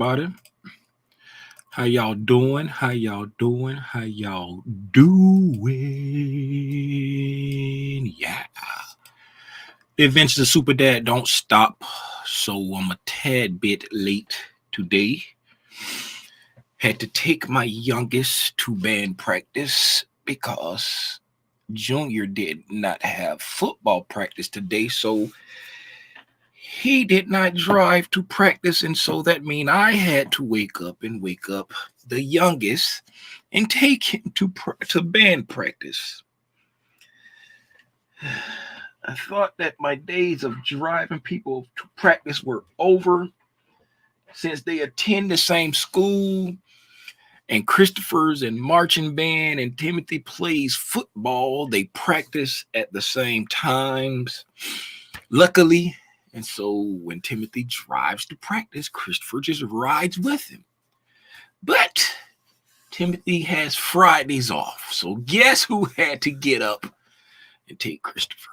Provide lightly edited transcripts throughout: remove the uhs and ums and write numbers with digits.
everybody. How y'all doing? How y'all doing? How y'all doing? Yeah. The adventures of Super Dad don't stop, so I'm a tad bit late today. Had to take my youngest to band practice because Junior did not have football practice today, so he did not drive to practice, and so that means I had to wake up the youngest and take him to band practice. I thought that my days of driving people to practice were over since they attend the same school, and Christopher's in marching band and Timothy plays football. They practice at the same times, luckily. And so when Timothy drives to practice, Christopher just rides with him. But Timothy has Fridays off. So guess who had to get up and take Christopher?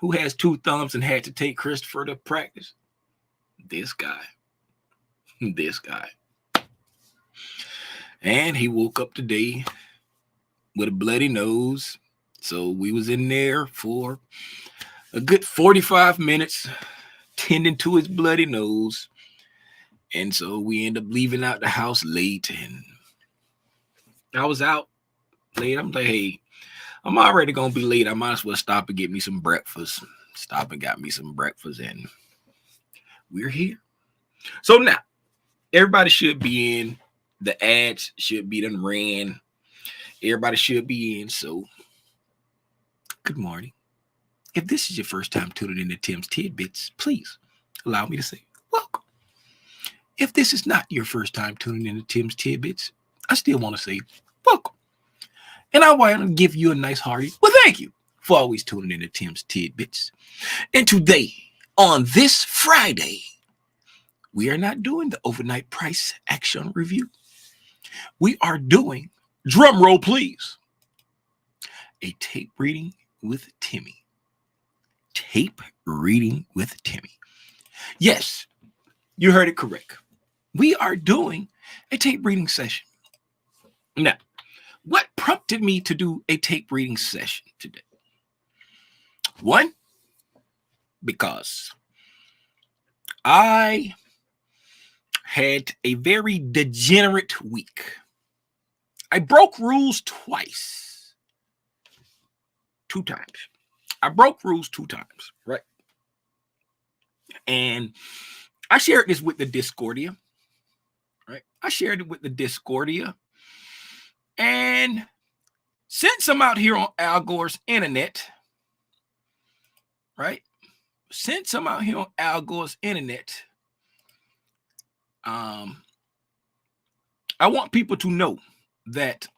Who has two thumbs and had to take Christopher to practice? This guy. This guy. And he woke up today with a bloody nose. So we was in there for a good 45 minutes tending to his bloody nose. And so we end up leaving out the house late. And I was out late. I'm like, hey, I'm already going to be late. I might as well stop and get me some breakfast. Stop and got me some breakfast. And we're here. So now, everybody should be in. The ads should be done ran. Everybody should be in. So, good morning. If this is your first time tuning into Tim's Tidbits, please allow me to say welcome. If this is not your first time tuning into Tim's Tidbits, I still want to say welcome. And I want to give you a nice hearty, well, thank you for always tuning into Tim's Tidbits. And today, on this Friday, we are not doing the overnight price action review. We are doing, drum roll please, a tape reading with Timmy. Tape reading with Timmy. Yes, you heard it correct. We are doing a tape reading session. Now, what prompted me to do a tape reading session today? One, because I had a very degenerate week. I broke rules twice. 2 times. I broke rules 2 times, right? And I shared this with the Discordia, right? I shared it with the Discordia. And since I'm out here on Al Gore's internet, right? Since I'm out here on Al Gore's internet, I want people to know that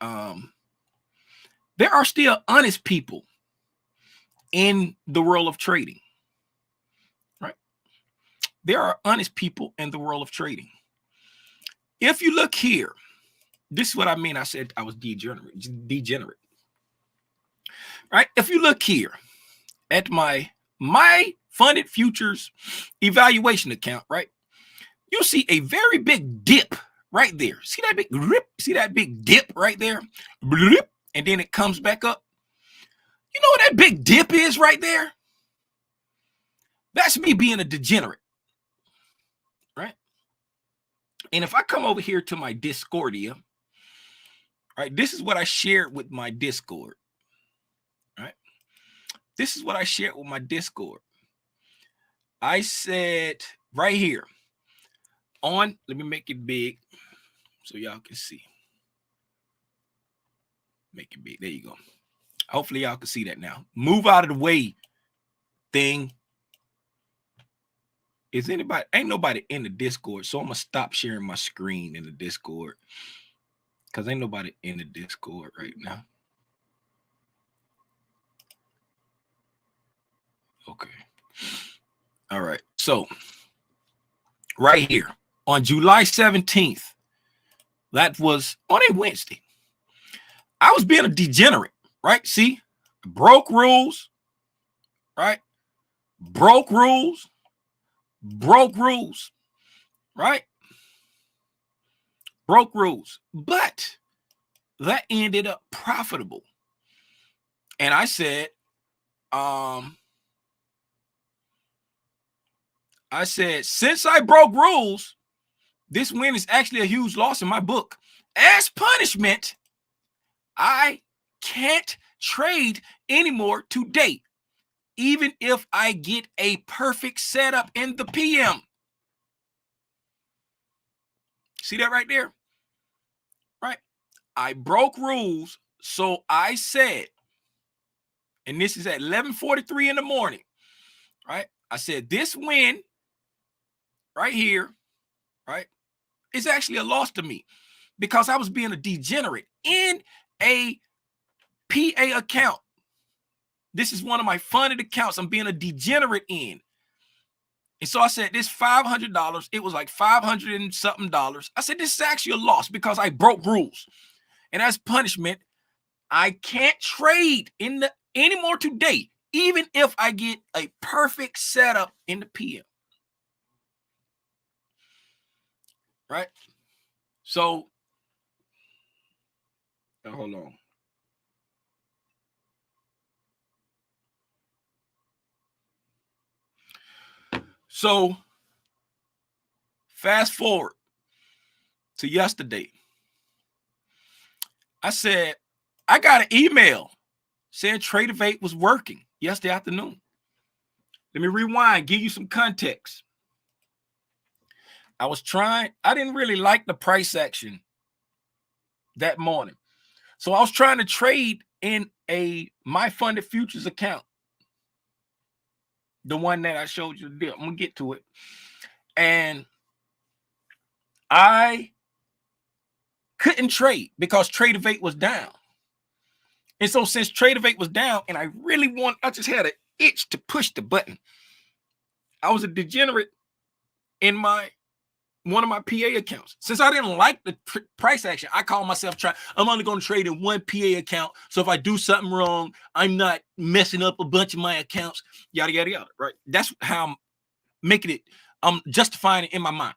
there are still honest people in the world of trading, right? There are honest people in the world of trading. If you look here, this is what I mean. I said I was degenerate, right? If you look here at my funded futures evaluation account, right? You'll see a very big dip right there. See that big rip? See that big dip right there? And then it comes back up. You know what that big dip is right there? That's me being a degenerate, right? And if I come over here to my Discordia, right, this is what I shared with my Discord, right? This is what I shared with my Discord. I said right here on, let me make it big so y'all can see. Make it big. There you go. Hopefully y'all can see that now. Move out of the way, thing. Ain't nobody in the Discord, so I'm gonna stop sharing my screen in the Discord because ain't nobody in the Discord right now. Okay. All right. So right here on July 17th, that was on a Wednesday, I was being a degenerate, right? See, broke rules, right? Broke rules. right? Broke rules, but that ended up profitable. And I said, since I broke rules, this win is actually a huge loss in my book. As punishment, I can't trade anymore today, even if I get a perfect setup in the PM. See that right there? Right? I broke rules, so I said, and this is at 11:43 in the morning, right? I said this win right here, right, is actually a loss to me because I was being a degenerate in a PA account. This is one of my funded accounts I'm being a degenerate in. And so I said, this $500, it was like 500 and something dollars. I said, this is actually a loss because I broke rules. And as punishment, I can't trade anymore today, even if I get a perfect setup in the PM. Right? So, hold on. So, fast forward to yesterday. I said, I got an email saying Tradeovate was working yesterday afternoon. Let me rewind, give you some context. I didn't really like the price action that morning. So I was trying to trade in my funded futures account. The one that I showed you the deal. I'm going to get to it. And I couldn't trade because Tradeovate was down. And so since Tradeovate was down and I just had an itch to push the button. I was a degenerate in one of my PA accounts. Since I didn't like the price action, I call myself I'm only going to trade in one PA account. So if I do something wrong, I'm not messing up a bunch of my accounts, yada, yada, yada, right? That's how I'm making it. I'm justifying it in my mind.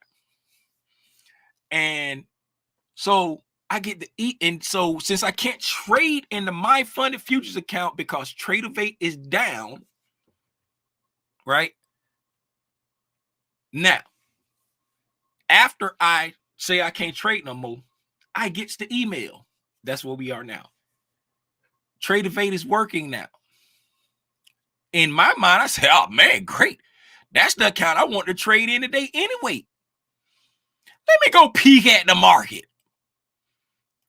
And so I get to eat. And so since I can't trade into my funded futures account because Tradeovate is down, right? Now, after I say I can't trade no more, I gets the email. That's where we are now. Tradeovate is working now. In my mind, I say, oh man, great. That's the account I want to trade in today anyway. Let me go peek at the market.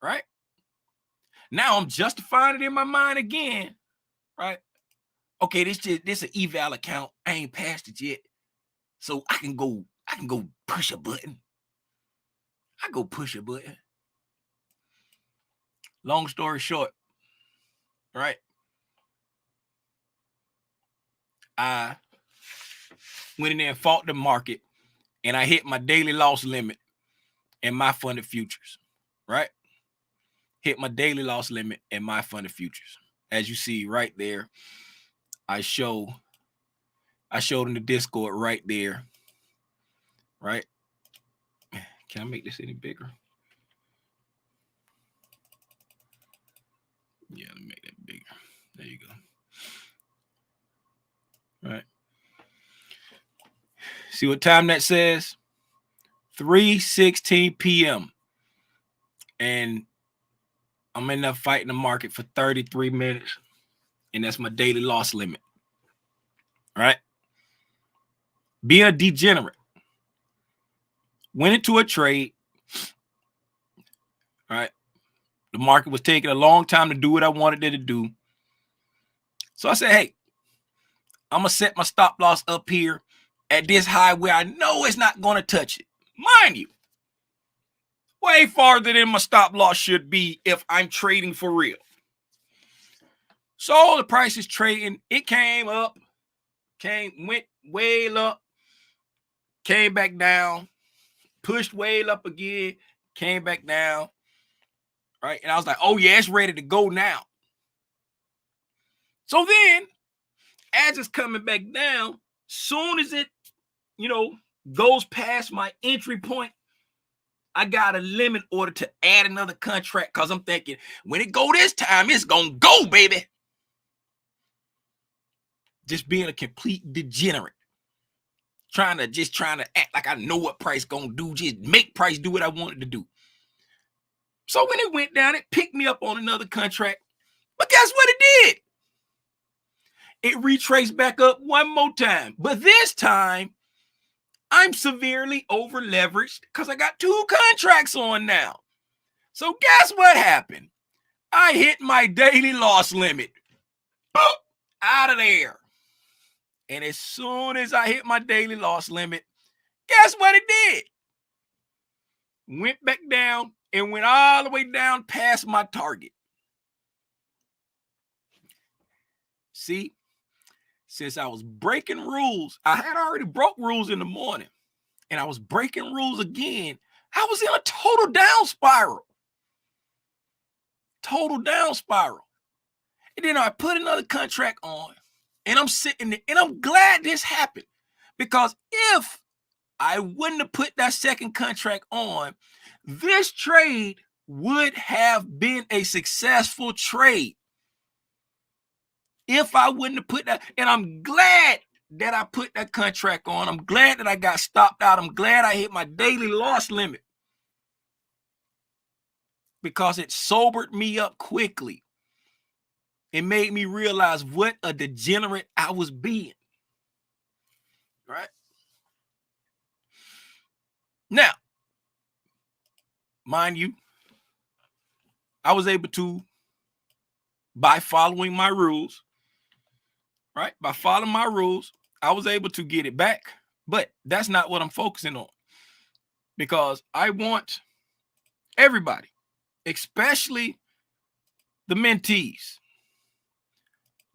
Right? Now I'm justifying it in my mind again. Right? Okay, this an eval account. I ain't passed it yet. So I can go push a button. I go push a button. Long story short, right? I went in there and fought the market, and I hit my daily loss limit in my funded futures, right? Hit my daily loss limit in my funded futures. As you see right there, I showed in the Discord right there, right? Can I make this any bigger? Yeah, let me make that bigger. There you go. All right. See what time that says? 3:16 p.m. And I'm in there fighting the market for 33 minutes. And that's my daily loss limit. All right. Being a degenerate. Went into a trade. All right. The market was taking a long time to do what I wanted it to do. So I said, hey, I'm going to set my stop loss up here at this high where I know it's not going to touch it. Mind you, way farther than my stop loss should be if I'm trading for real. So the price is trading. It came up, went way up, came back down, pushed way up again, came back down. Right. And I was like, oh, yeah, it's ready to go now. So then, as it's coming back down, soon as it, goes past my entry point, I got a limit order to add another contract because I'm thinking when it go this time, it's going to go, baby. Just being a complete degenerate. Trying to act like I know what price going to do. Just make price do what I wanted to do. So when it went down, it picked me up on another contract. But guess what it did? It retraced back up one more time. But this time, I'm severely over leveraged because I got 2 contracts on now. So guess what happened? I hit my daily loss limit. Boop, out of there. And as soon as I hit my daily loss limit, guess what it did? Went back down and went all the way down past my target. See, since I was breaking rules, I had already broke rules in the morning, and I was breaking rules again. I was in a total down spiral. Total down spiral. And then I put another contract on, and I'm sitting there, and I'm glad this happened, because if I wouldn't have put that second contract on, this trade would have been a successful trade. If I wouldn't have put that, and I'm glad that I put that contract on. I'm glad that I got stopped out. I'm glad I hit my daily loss limit, because it sobered me up quickly. It made me realize what a degenerate I was being. Right? Now, mind you, I was able to, by following my rules, right? By following my rules, I was able to get it back. But that's not what I'm focusing on, because I want everybody, especially the mentees,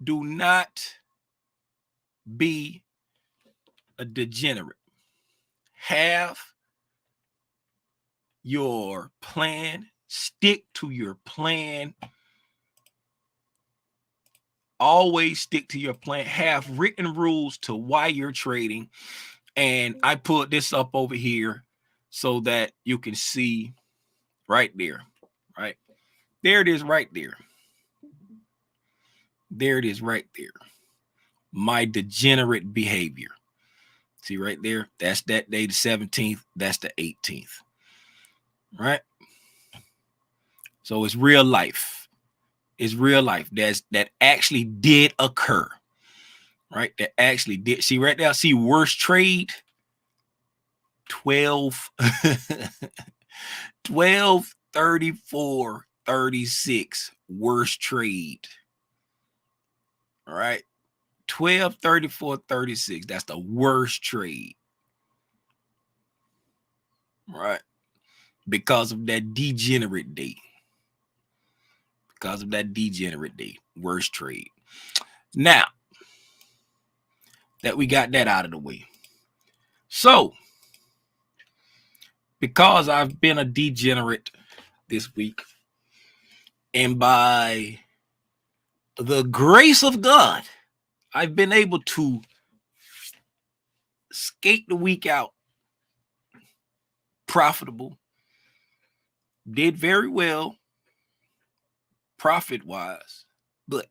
do not be a degenerate. Have your plan. Stick to your plan. Always stick to your plan. Have written rules to why you're trading. And I put this up over here so that you can see right there. Right? There it is right there. There it is right there. My degenerate behavior. See right there? That's that day, the 17th. That's the 18th. Right? So it's real life. It's real life. That actually did occur. Right? That actually did. See right there? See worst trade? 12 34 36 worst trade. All right, 12 34 36. That's the worst trade. Right, because of that degenerate day. Worst trade. Now that we got that out of the way, so because I've been a degenerate this week, and by the grace of God, I've been able to skate the week out profitable. Did very well profit-wise, but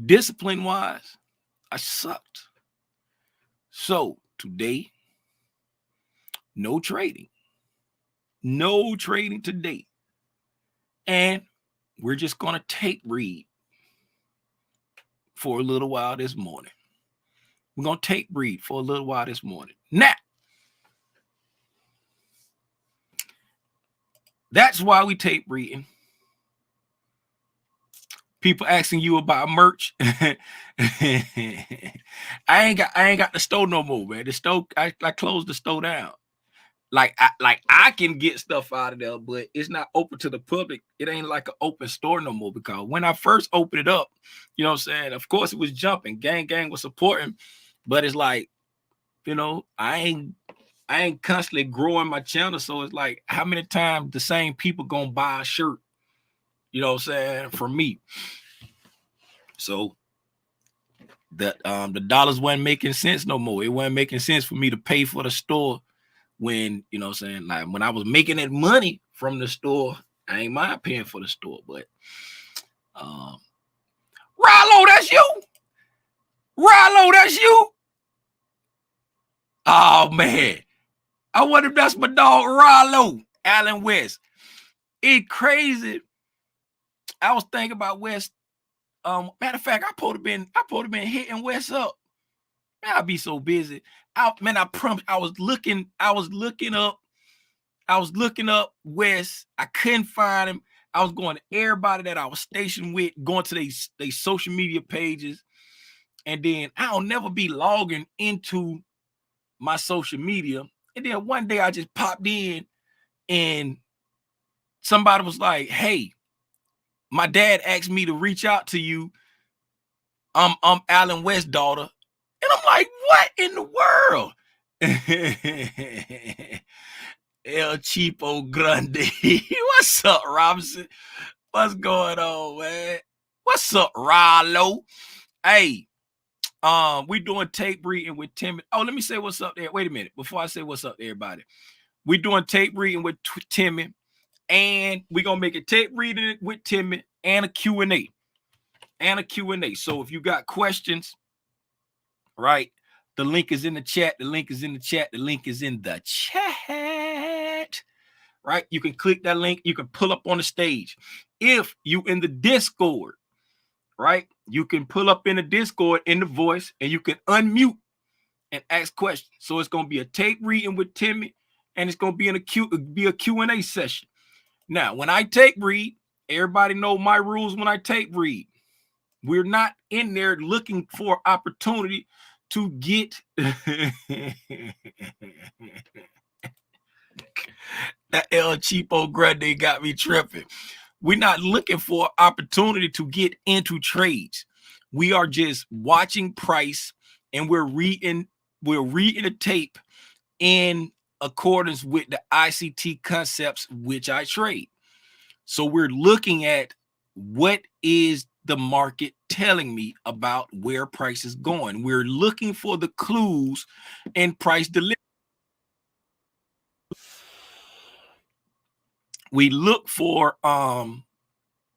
discipline-wise, I sucked. So today, no trading. No trading today. And we're just going to tape read for a little while this morning. We're going to tape read for a little while this morning. Now, that's why we tape reading. People asking you about merch. I ain't got the store no more, man. The store, I closed the store down. Like I can get stuff out of there, but it's not open to the public. It ain't like an open store no more, because when I first opened it up, you know what I'm saying? Of course it was jumping. Gang was supporting, but it's like, you know, I ain't constantly growing my channel. So it's like, how many times the same people gonna buy a shirt? You know what I'm saying? From me. So the dollars wasn't making sense no more. It wasn't making sense for me to pay for the store when, you know what I'm saying, like when I was making that money from the store, I ain't mind paying for the store. But Rollo, that's you. Rollo, that's you. Oh man, I wonder if that's my dog Rollo, Allen West. It's crazy. I was thinking about West. Matter of fact, I supposed to been hitting West up. Man, I'd be so busy. I promise. I was looking up West. I couldn't find him. I was going to everybody that I was stationed with, going to they social media pages, and then I'll never be logging into my social media. And then one day I just popped in, and somebody was like, "Hey, my dad asked me to reach out to you. I'm Allen West's daughter." And I'm like, what in the world? El Cheapo Grande. What's up, Robinson? What's going on, man? What's up, Rollo? Hey, we doing tape reading with Timmy. Oh, let me say what's up there. Wait a minute. Before I say what's up to everybody. We doing tape reading with Timmy, and we're going to make a tape reading with Timmy and a Q&A. So if you got questions, right, the link is in the chat. The link is in the chat. Right? You can click that link. You can pull up on the stage. If you in the Discord, right, you can pull up in the Discord in the voice, and you can unmute and ask questions. So it's going to be a tape reading with Timmy, and it's going to be a Q&A session. Now, when I tape read, everybody know my rules when I tape read. We're not in there looking for opportunity to get that El Cheapo Grande got me tripping. We're not looking for opportunity to get into trades. We are just watching price, and we're reading the tape in accordance with the ICT concepts which I trade. So we're looking at what is the market telling me about where price is going. We're looking for the clues in price delivery. We look for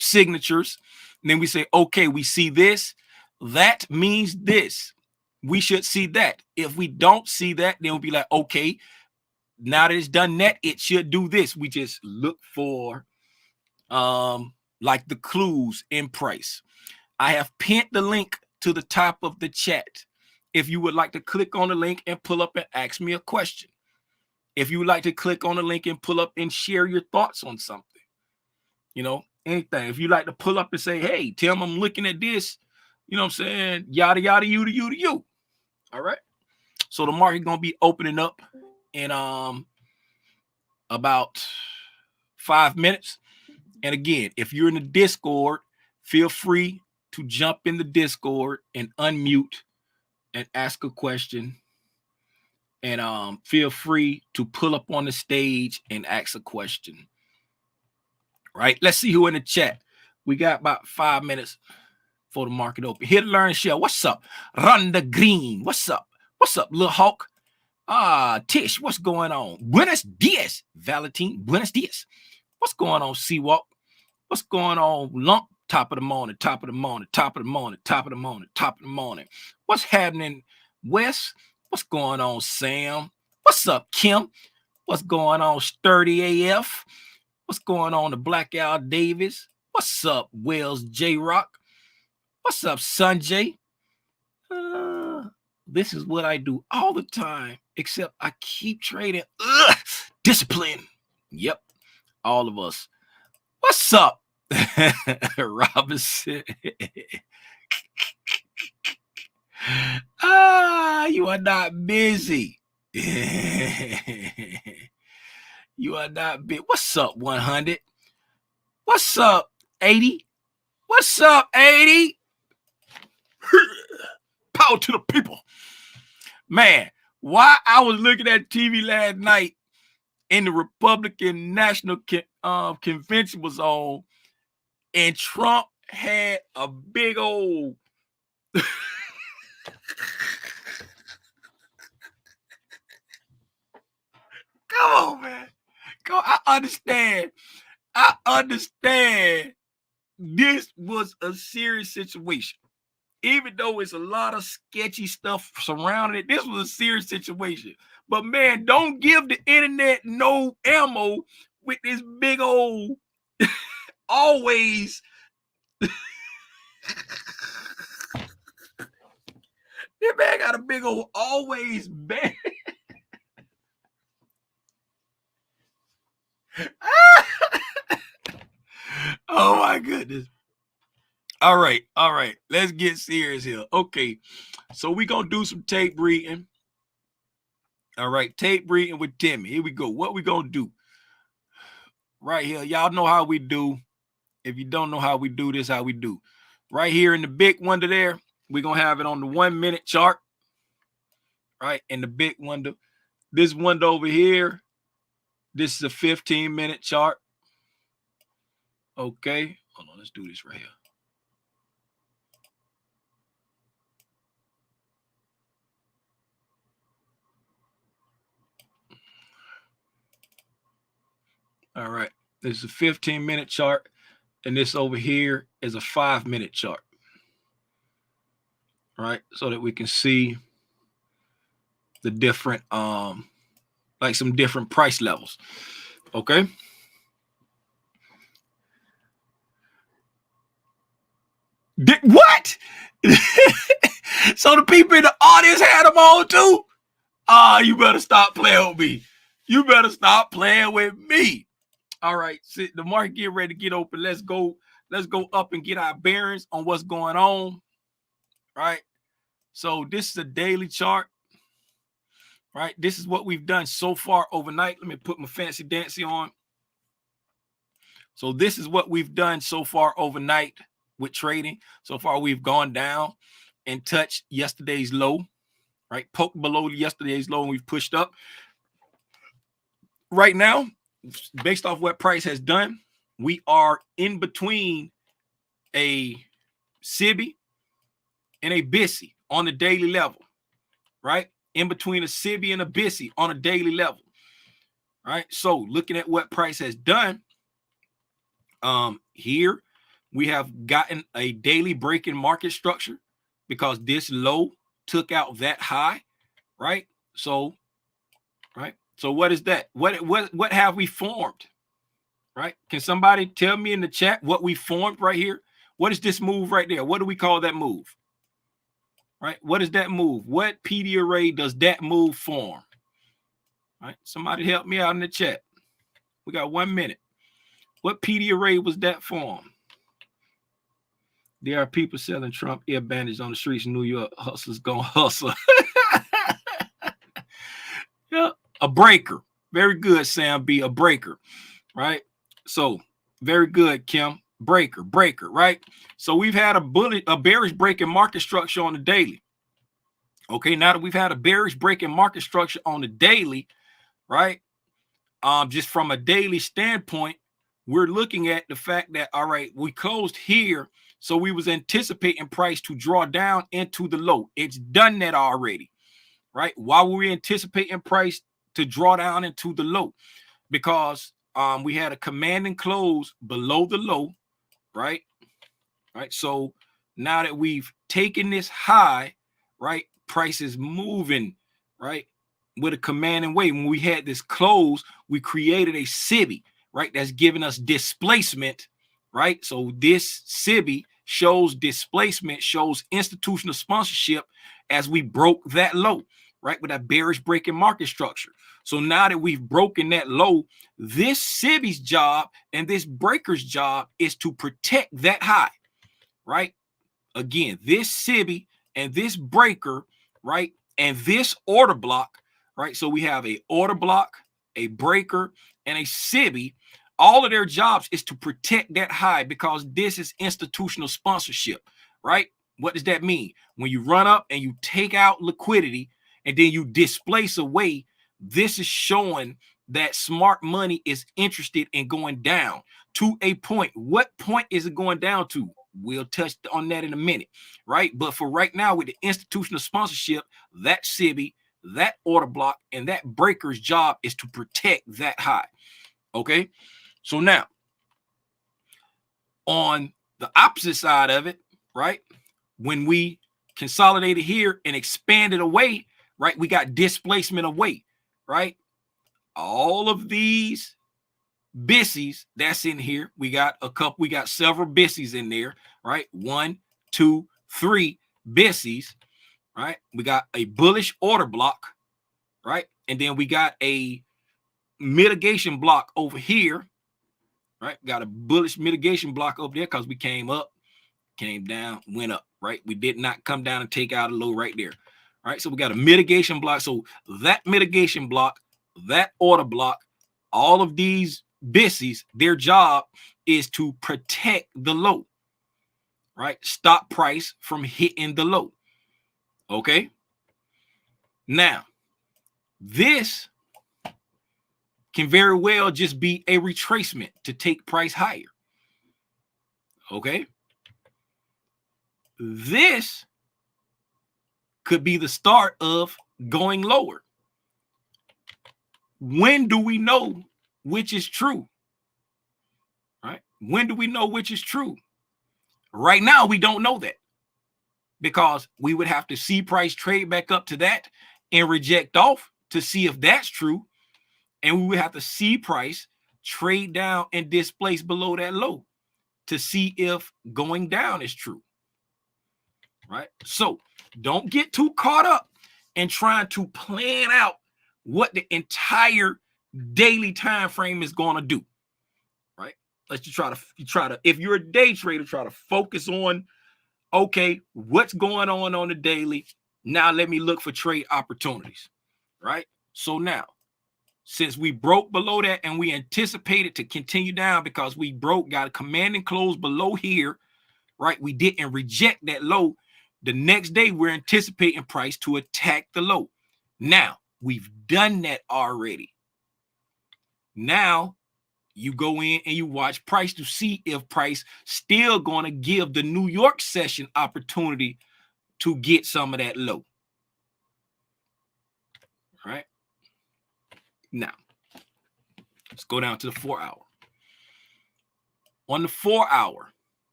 signatures, and then we say, okay, we see this. That means this. We should see that. If we don't see that, then we'll be like, okay, now that it's done that, it should do this. We just look for like the clues in price. I have pinned the link to the top of the chat. If you would like to click on the link and pull up and ask me a question. If you would like to click on the link and pull up and share your thoughts on something, you know, anything. If you like to pull up and say, hey, Tim, I'm looking at this, you know what I'm saying? Yada, yada, you. All right. So the market going to be opening up in about 5 minutes. And again, if you're in the Discord, feel free to jump in the Discord and unmute and ask a question. And feel free to pull up on the stage and ask a question. Right? Let's see who in the chat. We got about 5 minutes for the market open. Here to learn and share. What's up? Rhonda Green. What's up? What's up, Lil Hawk? Tish, what's going on? Buenos dias, Valentine. Buenos dias. What's going on, Seawalk? What's going on, Lump? Top of the morning. What's happening, Wes? What's going on, Sam? What's up, Kim? What's going on, Sturdy AF? What's going on, the Blackout Davis? What's up, Wells J Rock? What's up, Sanjay? This is what I do all the time, except I keep trading. Discipline. Yep, all of us. What's up, Robinson? You are not busy. You are not big. What's up, 100? What's up, 80? What's up, 80? Power to the people. Man, why I was looking at TV last night and the Republican National Convention was on, and Trump had a big old Come on, man. Come on. I understand. This was a serious situation. Even though it's a lot of sketchy stuff surrounding it, this was a serious situation. But man, don't give the internet no ammo with this big old always. This man got a big old always bang. Oh my goodness. All right. Let's get serious here. Okay. So we're gonna do some tape reading. All right, tape reading with Timmy. Here we go. What we gonna do? Right here. Y'all know how we do. If you don't know how we do this, how we do. Right here in the big window there, we're gonna have it on the 1 minute chart. Right, in the big window. This window over here, this is a 15-minute chart. Okay, hold on, let's do this right here. All right, this is a 15-minute chart, and this over here is a 5-minute chart. Right, so that we can see the different, like some different price levels. Okay. What? So the people in the audience had them on too? You better stop playing with me. You better stop playing with me. All right, so the market get ready to get open. Let's go up and get our bearings on what's going on. Right. So this is a daily chart. Right. This is what we've done so far overnight. Let me put my fancy dancy on. So this is what we've done so far overnight with trading. So far, we've gone down and touched yesterday's low, right? Poked below yesterday's low, and we've pushed up. Right now, based off what price has done, we are in between a SIBI and a BISI on the daily level, right? In between a SIBI and a BISI on a daily level, right? So looking at what price has done, here we have gotten a daily break in market structure because this low took out that high, right? So, right. So what is that? What have we formed? Right? Can somebody tell me in the chat what we formed right here? What is this move right there? What do we call that move? Right? What is that move? What PD array does that move form? Right? Somebody help me out in the chat. We got 1 minute. What PD array was that form? There are people selling Trump air bandage on the streets of New York. Hustlers gonna hustle. Yeah, a breaker. Very good, Sam B. A breaker, right? So very good, Kim. Breaker, right? So we've had a bearish break in market structure on the daily. Okay, now that we've had a bearish break in market structure on the daily, right? Just from a daily standpoint, we're looking at the fact that, all right, we closed here, so we was anticipating price to draw down into the low. It's done that already, right? Why were we anticipating price to draw down into the low? Because we had a commanding close below the low, right? Right. So now that we've taken this high, right, price is moving, right, with a commanding way. When we had this close, we created a SIBI, right, that's giving us displacement, right? So this SIBI shows displacement, shows institutional sponsorship as we broke that low, right, with that bearish break in market structure. So now that we've broken that low, this SIBI's job and this breaker's job is to protect that high, right? Again, this SIBI and this breaker, right, and this order block, right? So we have a order block, a breaker, and a SIBI. All of their jobs is to protect that high because this is institutional sponsorship, right? What does that mean? When you run up and you take out liquidity and then you displace away, this is showing that smart money is interested in going down to a point. What point is it going down to? We'll touch on that in a minute, right? But for right now, with the institutional sponsorship, that SIBI, that order block, and that breaker's job is to protect that high, okay? So now, on the opposite side of it, right, when we consolidated here and expanded away, right, we got displacement away, right? All of these bissies that's in here, we got several bissies in there, right? 1, 2, 3 bissies, right? We got a bullish order block, right? And then we got a mitigation block over here, right? Got a bullish mitigation block over there because we came up, came down, went up, right? We did not come down and take out a low right there, right? So we got a mitigation block. So that mitigation block, that order block, all of these bissies, their job is to protect the low, right? Stop price from hitting the low, okay? Now, this can very well just be a retracement to take price higher, okay? This could be the start of going lower. When do we know which is true? Right? When do we know which is true? Right now, we don't know that because we would have to see price trade back up to that and reject off to see if that's true. And we would have to see price trade down and displace below that low to see if going down is true. Right? So don't get too caught up in trying to plan out what the entire daily time frame is going to do. Right? Let's just try to, if you're a day trader, try to focus on, okay, what's going on the daily? Now let me look for trade opportunities. Right? So now, since we broke below that and we anticipated to continue down because we got a command and close below here, right? We didn't reject that low. The next day, we're anticipating price to attack the low. Now, we've done that already. Now, you go in and you watch price to see if price still going to give the New York session opportunity to get some of that low. All right? Now, let's go down to the 4 hour. On the 4 hour,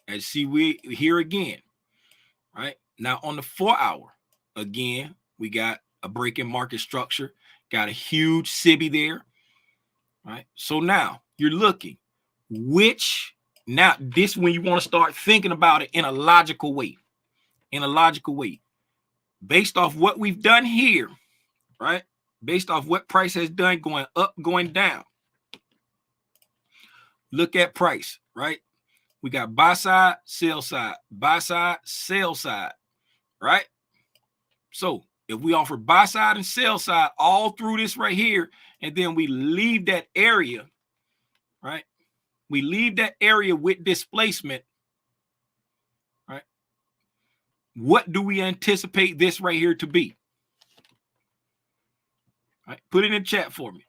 as see, we here again, right? Now on the 4 hour, again, we got a break in market structure, got a huge SIBI there, right? So now you're looking this when you want to start thinking about it in a logical way, based off what we've done here, right? Based off what price has done going up, going down. Look at price, right? We got buy side, sell side, buy side, sell side, right? So if we offer buy side and sell side all through this right here, and then we leave that area, right? We leave that area with displacement, right? What do we anticipate this right here to be? All right, put it in chat for me.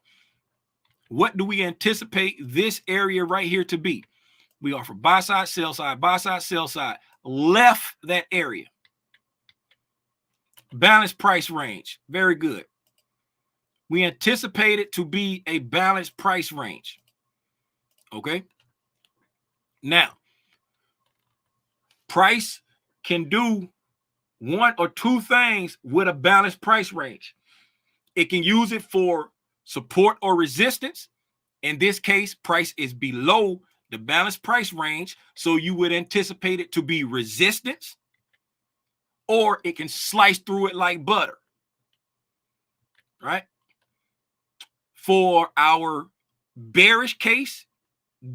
What do we anticipate this area right here to be? We offer buy side, sell side, buy side, sell side. Left that area. Balanced price range. Very good. We anticipate it to be a balanced price range. Okay. Now, price can do one or two things with a balanced price range. It can use it for support or resistance. In this case, price is below the balanced price range, so you would anticipate it to be resistance, or it can slice through it like butter, right? For our bearish case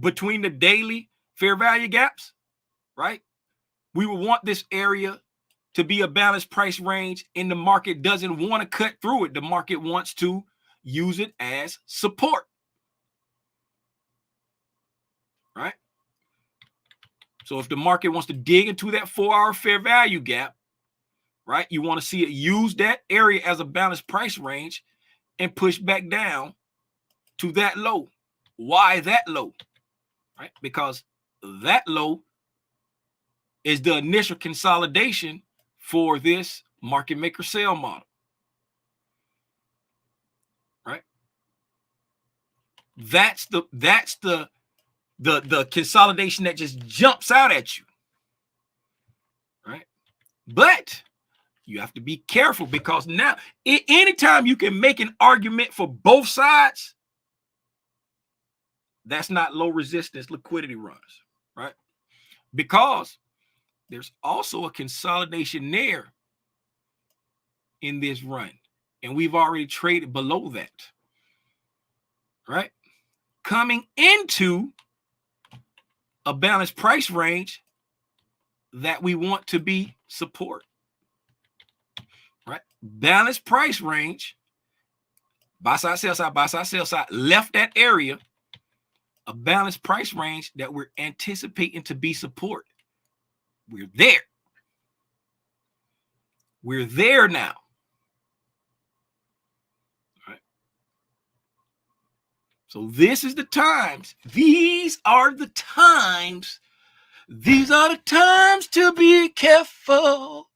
between the daily fair value gaps, right? We would want this area to be a balanced price range, and the market doesn't want to cut through it. The market wants to use it as support, right? So if the market wants to dig into that 4 hour fair value gap, right, you want to see it use that area as a balanced price range and push back down to that low. Why that low? Right? Because that low is the initial consolidation for this market maker sell model, right? That's the consolidation that just jumps out at you, right? But you have to be careful, because now anytime you can make an argument for both sides, that's not low resistance liquidity runs, right? Because there's also a consolidation there in this run, and we've already traded below that, right? Coming into a balanced price range that we want to be support, right? Balanced price range, buy side, sell side, buy side, sell side, left that area, a balanced price range that we're anticipating to be support. We're there. We're there now. All right. So this is the times. These are the times. These are the times to be careful.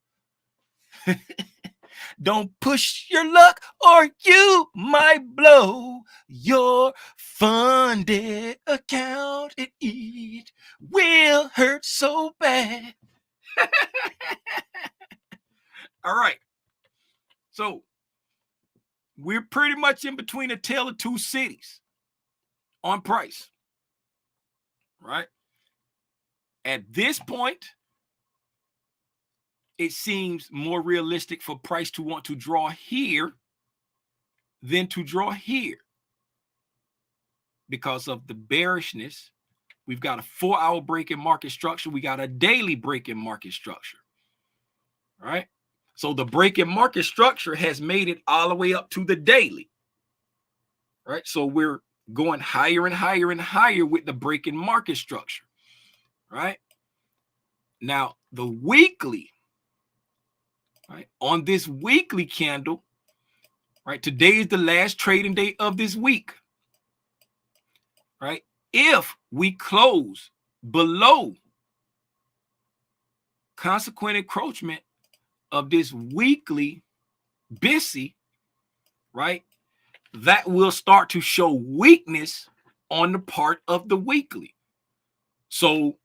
Don't push your luck or you might blow your funded account. It will hurt so bad. All right. So we're pretty much in between a tale of two cities on price, right? At this point, it seems more realistic for price to want to draw here than to draw here because of the bearishness. We've got a 4-hour break in market structure. We got a daily break in market structure, right? So the break in market structure has made it all the way up to the daily, right? So we're going higher and higher and higher with the break in market structure, right? Now, the weekly, right? On this weekly candle, right? Today is the last trading day of this week, right? If we close below consequent encroachment of this weekly BISI, right, that will start to show weakness on the part of the weekly. So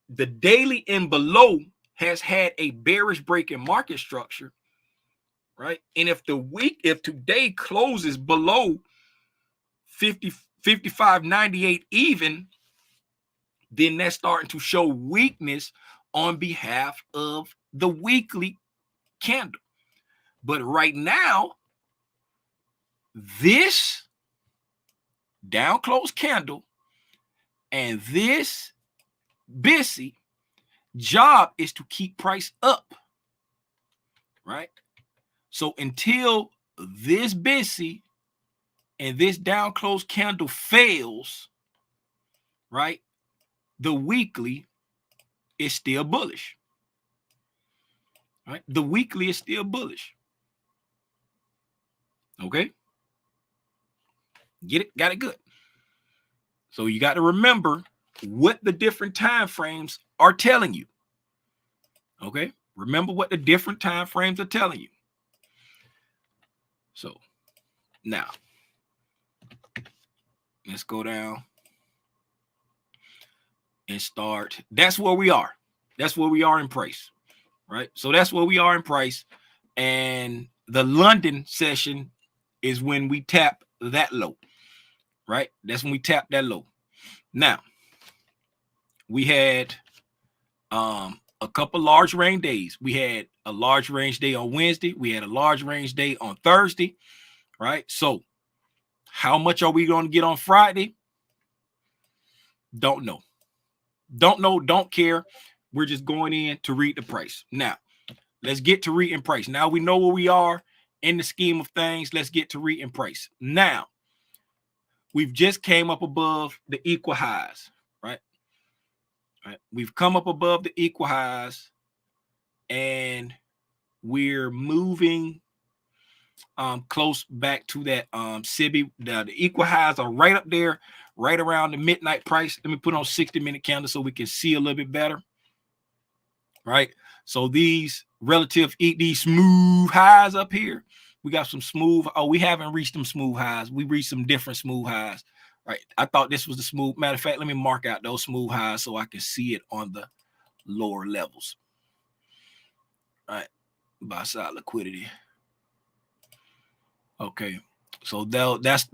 the daily and below has had a bearish break in market structure, right? And if today closes below 55.98 even, then that's starting to show weakness on behalf of the weekly candle. But right now, this down close candle and this BISI job is to keep price up, right? So until this BISI and this down close candle fails, right, the weekly is still bullish, right? The weekly is still bullish. Okay, get it? Got it? Good. So you got to remember what the different time frames are telling you. Okay, remember what the different time frames are telling you. So now let's go down and start. That's where we are. That's where we are in price, right? So that's where we are in price. And the London session is when we tap that low, right? That's when we tap that low. Now, we had a couple large range days. We had a large range day on Wednesday. We had a large range day on Thursday, right? So how much are we going to get on Friday? Don't know. Don't know, don't care. We're just going in to read the price. Now, let's get to reading price. Now we know where we are in the scheme of things. Let's get to reading price. Now, we've just came up above the equal highs, right? Right. We've come up above the equal highs, and we're moving close back to that SIBI. The equal highs are right up there, right around the midnight price. Let me put on 60-minute candle so we can see a little bit better. Right. So these these smooth highs up here, we got some smooth. Oh, we haven't reached them smooth highs. We reached some different smooth highs. Right. I thought this was the smooth. Matter of fact, let me mark out those smooth highs so I can see it on the lower levels. Right. Buy side liquidity. Okay. So that's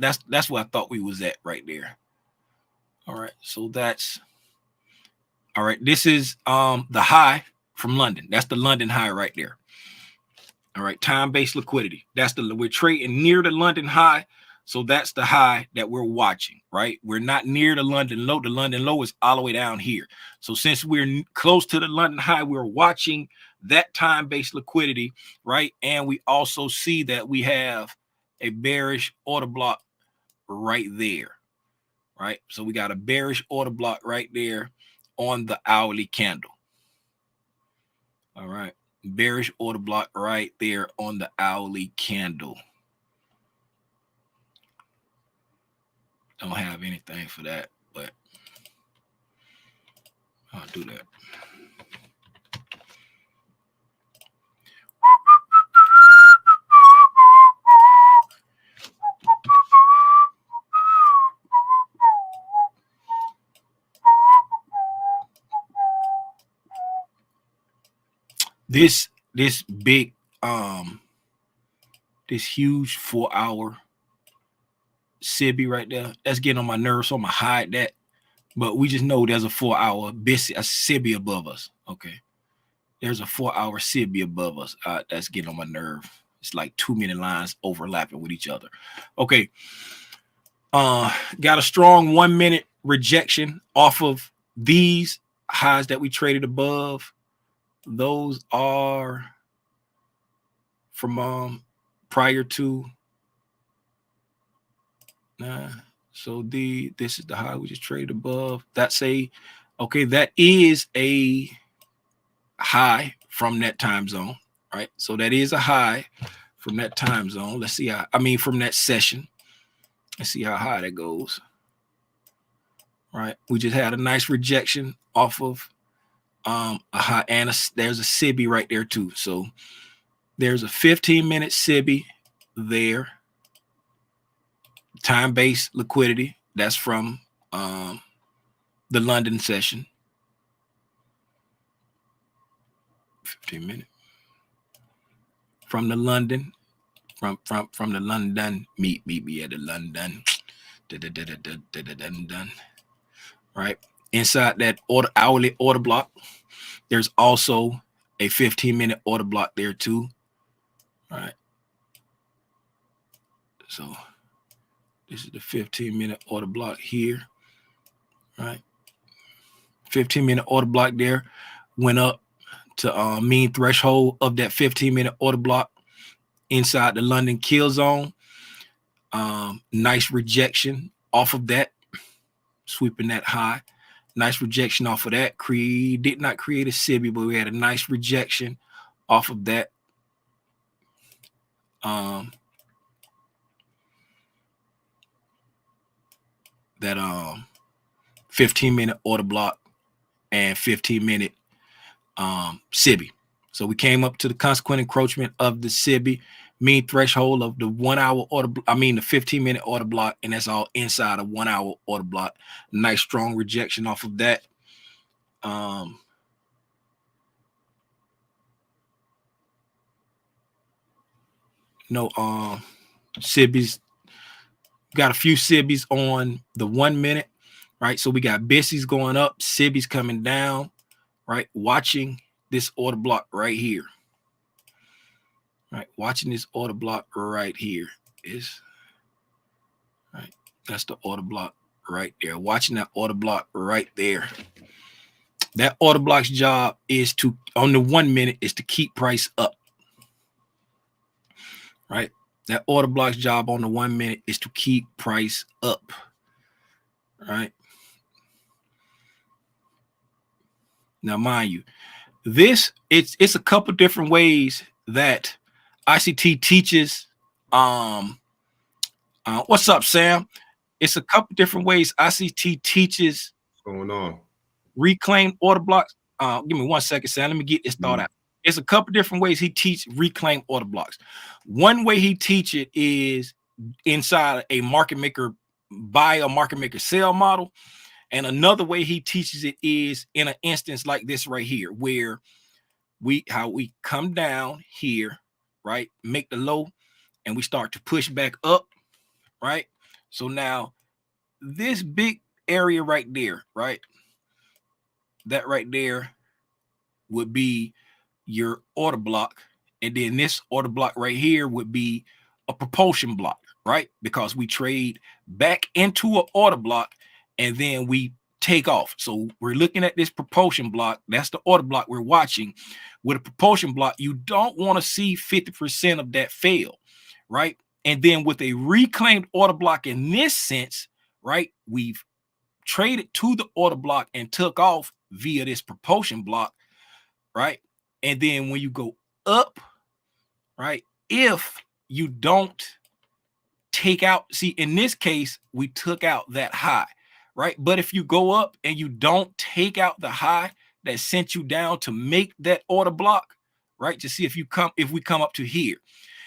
where I thought we was at right there. All right. So that's all right. This is the high from London. That's the London high right there. All right, time-based liquidity. We're trading near the London high. So that's the high that we're watching, right? We're not near the London low. The London low is all the way down here. So since we're close to the London high, we're watching that time-based liquidity, right? And we also see that we have a bearish order block right there, right? So we got a bearish order block right there on the hourly candle. All right. Bearish order block right there on the hourly candle. Don't have anything for that, but I'll do that. This big this huge 4-hour SIBI right there, that's getting on my nerves, so I'm gonna hide that. But we just know there's a 4-hour SIBI above us. Okay, there's a 4-hour SIBI above us. That's getting on my nerve. It's like too many lines overlapping with each other. Okay, got a strong 1-minute rejection off of these highs that we traded above. Those are from prior to so this is the high we just traded above. That is a high from that time zone, right? So that is a high from that time zone. Let's see from that session. Let's see how high that goes. Right, we just had a nice rejection off of a high, and there's a SIBI right there too. So there's a 15-minute SIBI there. Time-based liquidity. That's from the London session. 15-minute from the London, from the London. Meet me at the London. Right, inside that hourly order block, there's also a 15-minute order block there too. All right, so this is the 15-minute order block here. Right, 15-minute order block there went up to mean threshold of that 15-minute order block inside the London kill zone. Nice rejection off of that, sweeping that high. Nice rejection off of that. Did not create a SIBI, but we had a nice rejection off of that. That 15-minute order block and 15-minute SIBI. So we came up to the consequent encroachment of the SIBI, mean threshold of the 1-hour order. The 15-minute order block, and that's all inside a 1-hour order block. Nice strong rejection off of that. SIBIs. Got a few SIBIs on the 1 minute, right? So we got BISIs going up, SIBIs coming down, right? Watching this order block right here. Right, watching this order block right here is right. That's the order block right there. Watching that order block right there. That order block's job is to, on the 1 minute, is to keep price up. Right, that order block's job on the 1 minute is to keep price up. Right. Now, mind you, it's a couple different ways that ICT teaches. What's up, Sam? It's a couple different ways ICT teaches What's going on? reclaimed order blocks. Give me 1 second, Sam. Let me get this thought Mhm. out. It's a couple different ways he teach reclaimed order blocks. One way he teach it is inside a market maker buy a market maker sell model. And another way he teaches it is in an instance like this right here, where we come down here, right? Make the low and we start to push back up, right? So now this big area right there, right? That right there would be your order block. And then this order block right here would be a propulsion block, right? Because we trade back into an order block and then we take off. So we're looking at this propulsion block. That's the order block we're watching. With a propulsion block, you don't want to see 50% of that fail, right? And then with a reclaimed order block in this sense, right, we've traded to the order block and took off via this propulsion block, right? And then when you go up, right, if you don't take out, see, in this case, we took out that high, right? But if you go up and you don't take out the high that sent you down to make that order block, right? To see if we come up to here,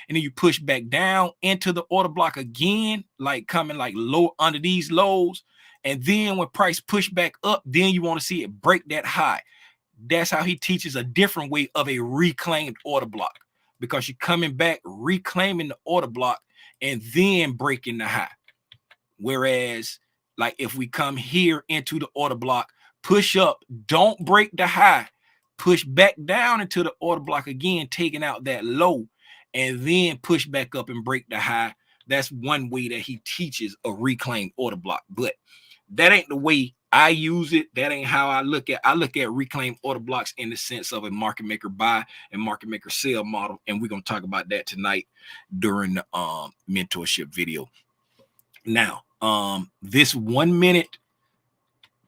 and then you push back down into the order block again, like coming like low under these lows. And then when price push back up, then you want to see it break that high. That's how he teaches a different way of a reclaimed order block, because you're coming back, reclaiming the order block, and then breaking the high. Whereas, like if we come here into the order block, push up, don't break the high, push back down into the order block again, taking out that low, and then push back up and break the high. That's one way that he teaches a reclaimed order block. But that ain't the way I use it. That ain't how I look at reclaimed order blocks in the sense of a market maker buy and market maker sell model. And we're gonna talk about that tonight during the mentorship video. Now, this 1 minute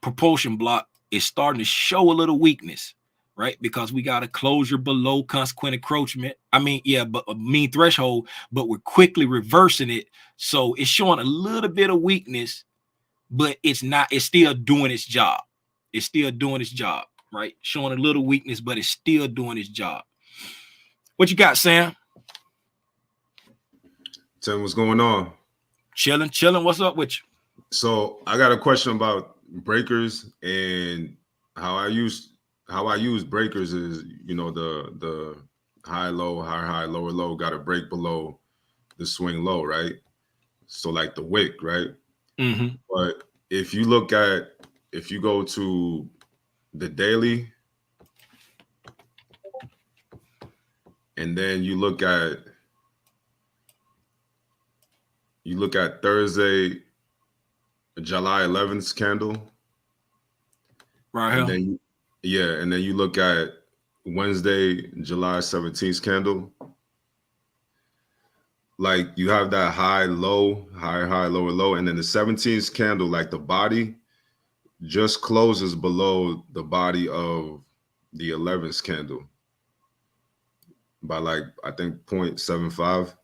propulsion block is starting to show a little weakness, right? Because we got a closure below consequent encroachment. I mean, yeah, but a mean threshold, but we're quickly reversing it. So it's showing a little bit of weakness, but it's still doing its job. It's still doing its job, right? Showing a little weakness, but it's still doing its job. What you got, Sam? Tell me what's going on. Chilling. What's up with you? So I got a question about breakers and how I use breakers is, the high low, high lower low got to break below the swing low, right? So like the wick, right? Mm-hmm. But if you go to the daily and then you look at Thursday, July 11th candle, Right and here. then and then you look at Wednesday, July 17th candle. Like you have that high, low, high, lower, low, and then the 17th candle, like the body just closes below the body of the 11th candle by like I think 0.75.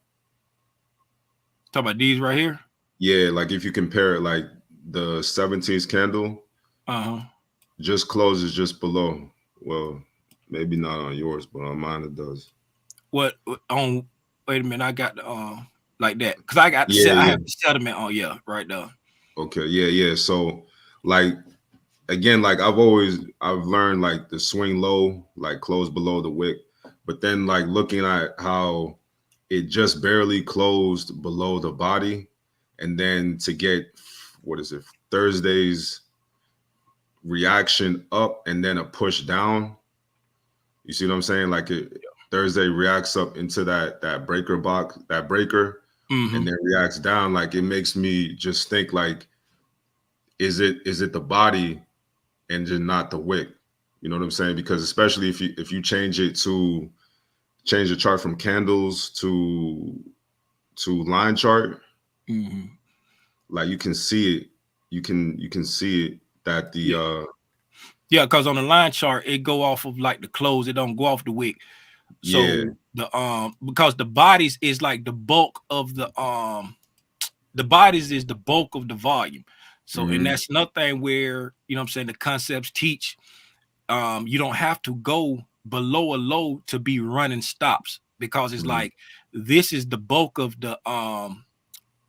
Talk about these right here. Yeah, like if you compare it, like the 17th candle Uh-huh. just closes just below. Well, maybe not on yours, but on mine it does. What on? Wait a minute, I got the like that because I got the Yeah, set. I yeah. have the settlement on. Yeah, right there. Okay, yeah, yeah. So like again, like I've learned like the swing low, like close below the wick, but then like looking at how it just barely closed below the body, and then to get what is it, Thursday's reaction up and then a push down. You see what I'm saying? Like Thursday reacts up into that breaker box, that breaker, Mm-hmm. and then reacts down. Like it makes me just think like, is it the body and just not the wick? You know what I'm saying? Because especially if you change the chart from candles to line chart, Mm-hmm. like you can see it. You can see it that the Yeah, yeah. Because on the line chart, it go off of like the close. It don't go off the wick. yeah, So the because the bodies is like the bulk of the The bodies is the bulk of the volume. So, and Mm-hmm. that's another thing where, you know what I'm saying, the concepts teach you don't have to go below a low to be running stops, because it's Mm-hmm. like this is the bulk of the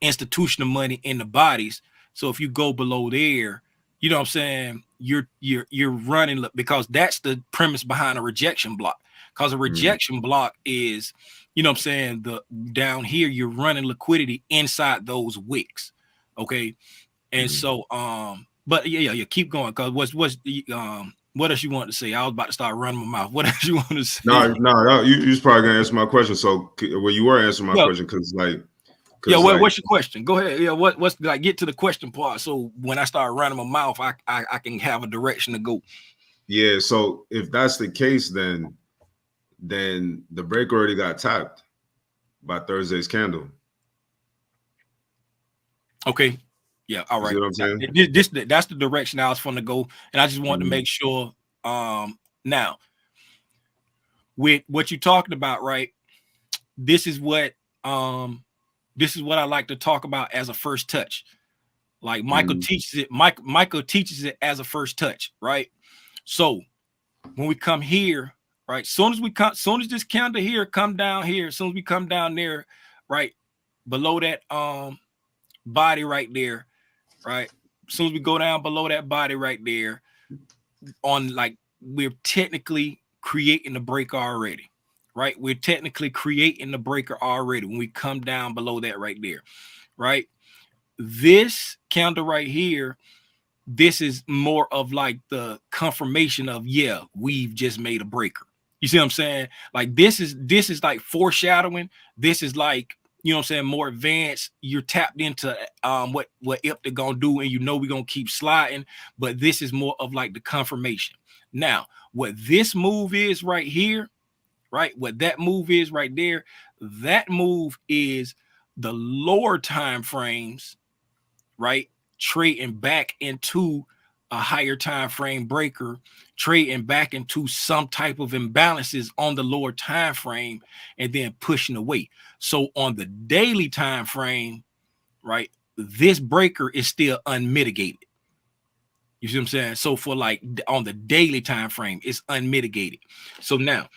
institutional money in the bodies. So if you go below there, you know what I'm saying, you're running, because that's the premise behind a rejection block. Because a Mm-hmm. rejection block is, you know what I'm saying, the down here you're running liquidity inside those wicks. Okay. And Mm-hmm. so but yeah, keep going, because what else you want to say? I was about to start running my mouth. What else you want to say? No, you was probably gonna answer my question. So, well, you were answering my Yeah, question yeah. because like, What's your question? Go ahead. Yeah, what's like, get to the question part. So when I start running my mouth, I can have a direction to go. yeah. So if that's the case, then the break already got tapped by Thursday's candle. Okay. Yeah. All You see right. what I'm saying? That's the direction I was going to go, and I just want to Mm-hmm. make sure. Now with what you're talking about, right? This is what um, this is what I like to talk about as a first touch. Like Michael Mm-hmm. teaches it. Michael teaches it as a first touch, right? So when we come here, right? Soon as this candle here come down here, as soon as we come down there, right below that body right there, right? As soon as we go down below that body right there, on like we're technically creating the breaker already, right? We're technically creating the breaker already when we come down below that right there, right? This candle right here, this is more of like the confirmation of, yeah, we've just made a breaker. You see what I'm saying? Like this is like foreshadowing. This is like, you know what I'm saying, more advanced. You're tapped into what if they're gonna do, and you know we're gonna keep sliding, but this is more of like the confirmation. Now, what this move is right here, right? What that move is right there, that move is the lower time frames, right? Trading back into a higher time frame breaker, trading back into some type of imbalances on the lower time frame, and then pushing away. So on the daily time frame, right, this breaker is still unmitigated. You see what I'm saying? So for like on the daily time frame, it's unmitigated. So now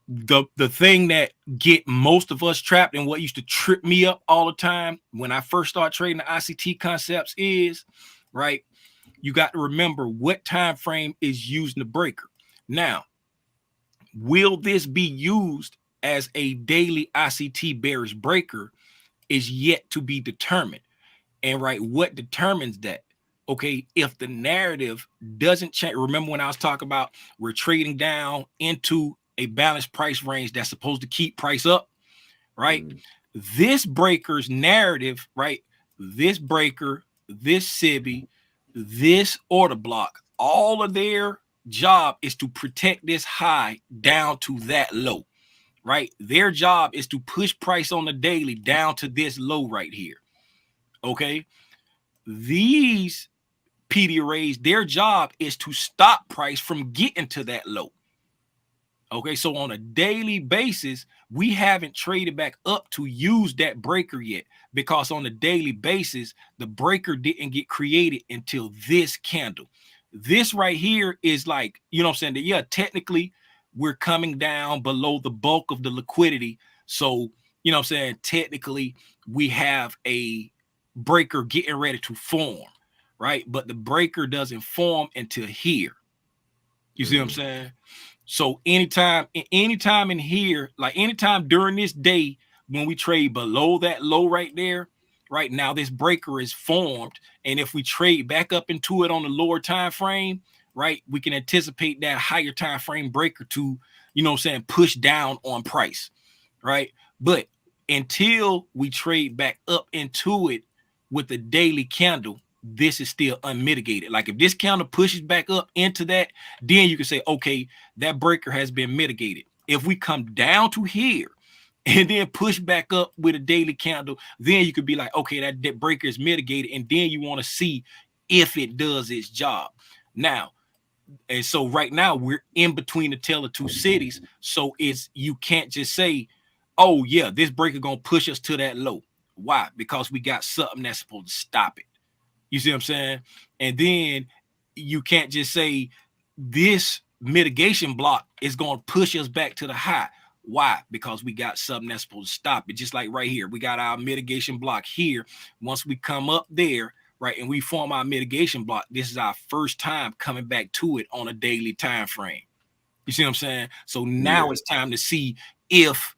the thing that get most of us trapped, and what used to trip me up all the time when I first started trading the ICT concepts is, right, you got to remember what time frame is using the breaker. Now, will this be used as a daily ICT bearish breaker is yet to be determined. And right, what determines that? Okay, if the narrative doesn't change, remember when I was talking about we're trading down into a balanced price range that's supposed to keep price up, right? Mm-hmm. This breaker's narrative, right? This breaker, this SIBI, this order block, all of their job is to protect this high down to that low, right? Their job is to push price on the daily down to this low right here. Okay. These PD arrays, their job is to stop price from getting to that low. Okay, so on a daily basis, we haven't traded back up to use that breaker yet, because on a daily basis, the breaker didn't get created until this candle. This right here is like, you know what I'm saying, that yeah, technically we're coming down below the bulk of the liquidity. So, you know what I'm saying, technically we have a breaker getting ready to form, right? But the breaker doesn't form until here. You see what I'm Mm-hmm. saying? So anytime in here, like anytime during this day when we trade below that low right there, right now this breaker is formed, and if we trade back up into it on the lower time frame, right, we can anticipate that higher time frame breaker to, you know what I'm saying, push down on price, right? But until we trade back up into it with the daily candle, this is still unmitigated. Like if this candle pushes back up into that, then you can say, okay, that breaker has been mitigated. If we come down to here and then push back up with a daily candle, then you could be like, okay, that breaker is mitigated, and then you want to see if it does its job. Now, and so right now we're in between the tail of two cities. So it's, you can't just say, oh yeah, this breaker gonna push us to that low. Why? Because we got something that's supposed to stop it. You see what I'm saying? And then you can't just say this mitigation block is going to push us back to the high. Why? Because we got something that's supposed to stop it. Just like right here, we got our mitigation block here. Once we come up there, right, and we form our mitigation block, this is our first time coming back to it on a daily time frame. You see what I'm saying? So now it's time to see if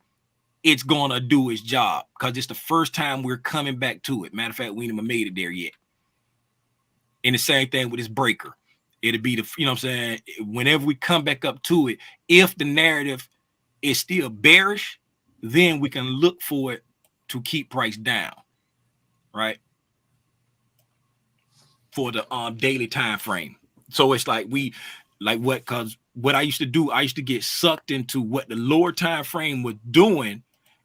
it's going to do its job, because it's the first time we're coming back to it. Matter of fact, we ain't even made it there yet. And the same thing with this breaker. It'll be the, you know what I'm saying? Whenever we come back up to it, if the narrative is still bearish, then we can look for it to keep price down, right? For the daily time frame. So it's like because what I used to do, I used to get sucked into what the lower time frame was doing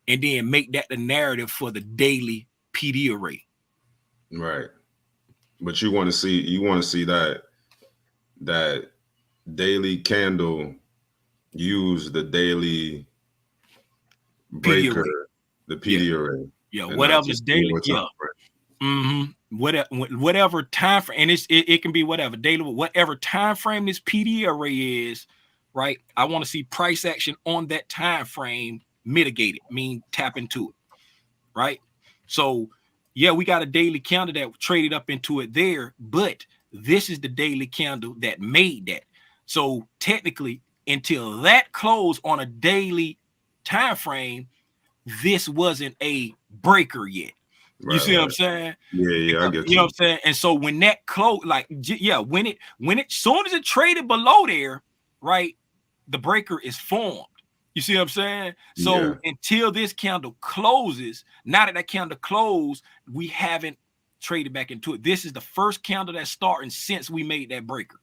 and then make that the narrative for the daily PD array. Right. But you want to see that daily candle use the daily breaker, the PD array. Yeah, whatever's daily. Yeah. Whatever time frame, and it can be whatever daily, whatever time frame this PD array is, right? I want to see price action on that time frame mitigated, tap into it, right? So yeah, we got a daily candle that traded up into it there, but this is the daily candle that made that. So technically, until that closed on a daily time frame, this wasn't a breaker yet. You see what I'm saying? Yeah, I get you know what I'm saying? And so when that close, when it soon as it traded below there, right, the breaker is formed. You see what I'm saying? So until this candle closes, now that candle closed, we haven't traded back into it. This is the first candle that's starting since we made that breaker.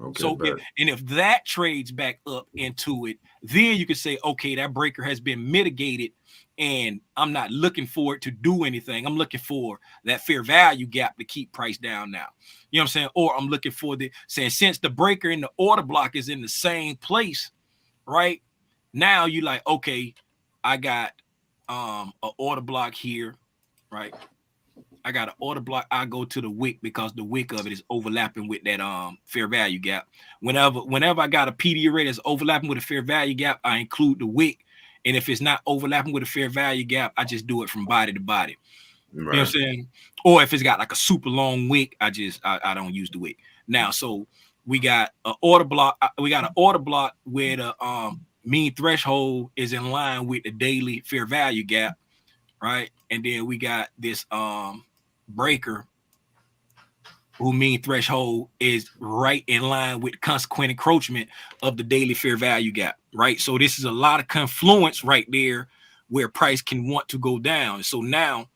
Okay, so if that trades back up into it, then you can say, okay, that breaker has been mitigated, and I'm not looking for it to do anything. I'm looking for that fair value gap to keep price down now. You know what I'm saying? Or I'm looking for since the breaker and the order block is in the same place, right? Now you like, okay, I got an order block here, right? I got an order block. I go to the wick because the wick of it is overlapping with that fair value gap. Whenever I got a PD array that's overlapping with a fair value gap, I include the wick. And if it's not overlapping with a fair value gap, I just do it from body to body. Right. You know what I'm saying? Or if it's got like a super long wick, I don't use the wick. Now, so we got an order block. We got an order block where the mean threshold is in line with the daily fair value gap, right? And then we got this breaker who mean threshold is right in line with consequent encroachment of the daily fair value gap, right? So this is a lot of confluence right there where price can want to go down. So now,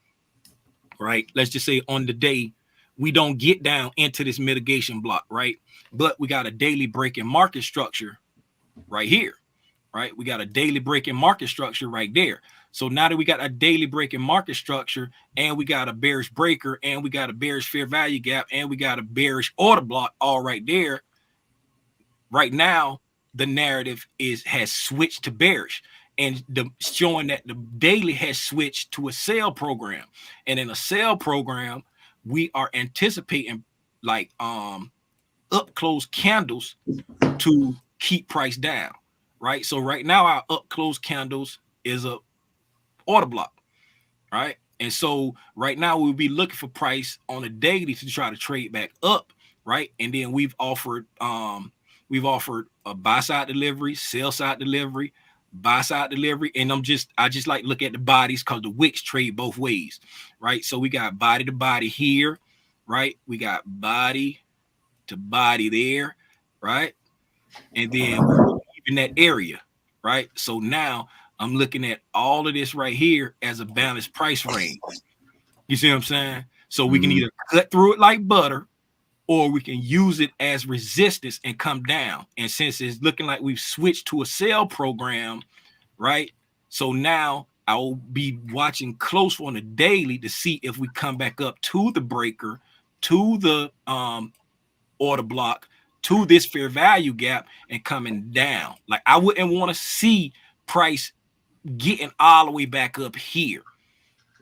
right, let's just say on the day, we don't get down into this mitigation block, right? But we got a daily breaking market structure right here, right? We got a daily breaking market structure right there. So now that we got a daily breaking market structure, and we got a bearish breaker, and we got a bearish fair value gap, and we got a bearish order block all right there, right now the narrative has switched to bearish, and showing that the daily has switched to a sell program. And in a sell program, we are anticipating like up close candles to keep price down, right? So right now our up close candles is a order block, right? And so right now we'll be looking for price on a daily to try to trade back up, right? And then we've offered a buy side delivery, sell side delivery, buy side delivery, and I just like look at the bodies because the wicks trade both ways, right? So we got body to body here, right? We got body to body there, right? And then we're in that area, right? So now I'm looking at all of this right here as a balanced price range. You see what I'm saying? So we can either cut through it like butter, or we can use it as resistance and come down. And since it's looking like we've switched to a sell program, right? So now I'll be watching close on the daily to see if we come back up to the breaker, to the order block, to this fair value gap, and coming down. Like I wouldn't want to see price getting all the way back up here,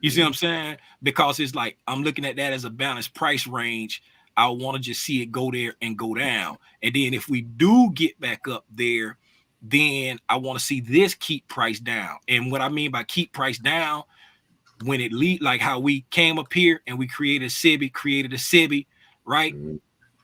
You see what I'm saying? Because it's like I'm looking at that as a balanced price range. I want to just see it go there and go down. And then if we do get back up there, then I want to see this keep price down. And what I mean by keep price down, when it lead like how we came up here and we created a SIBI, right?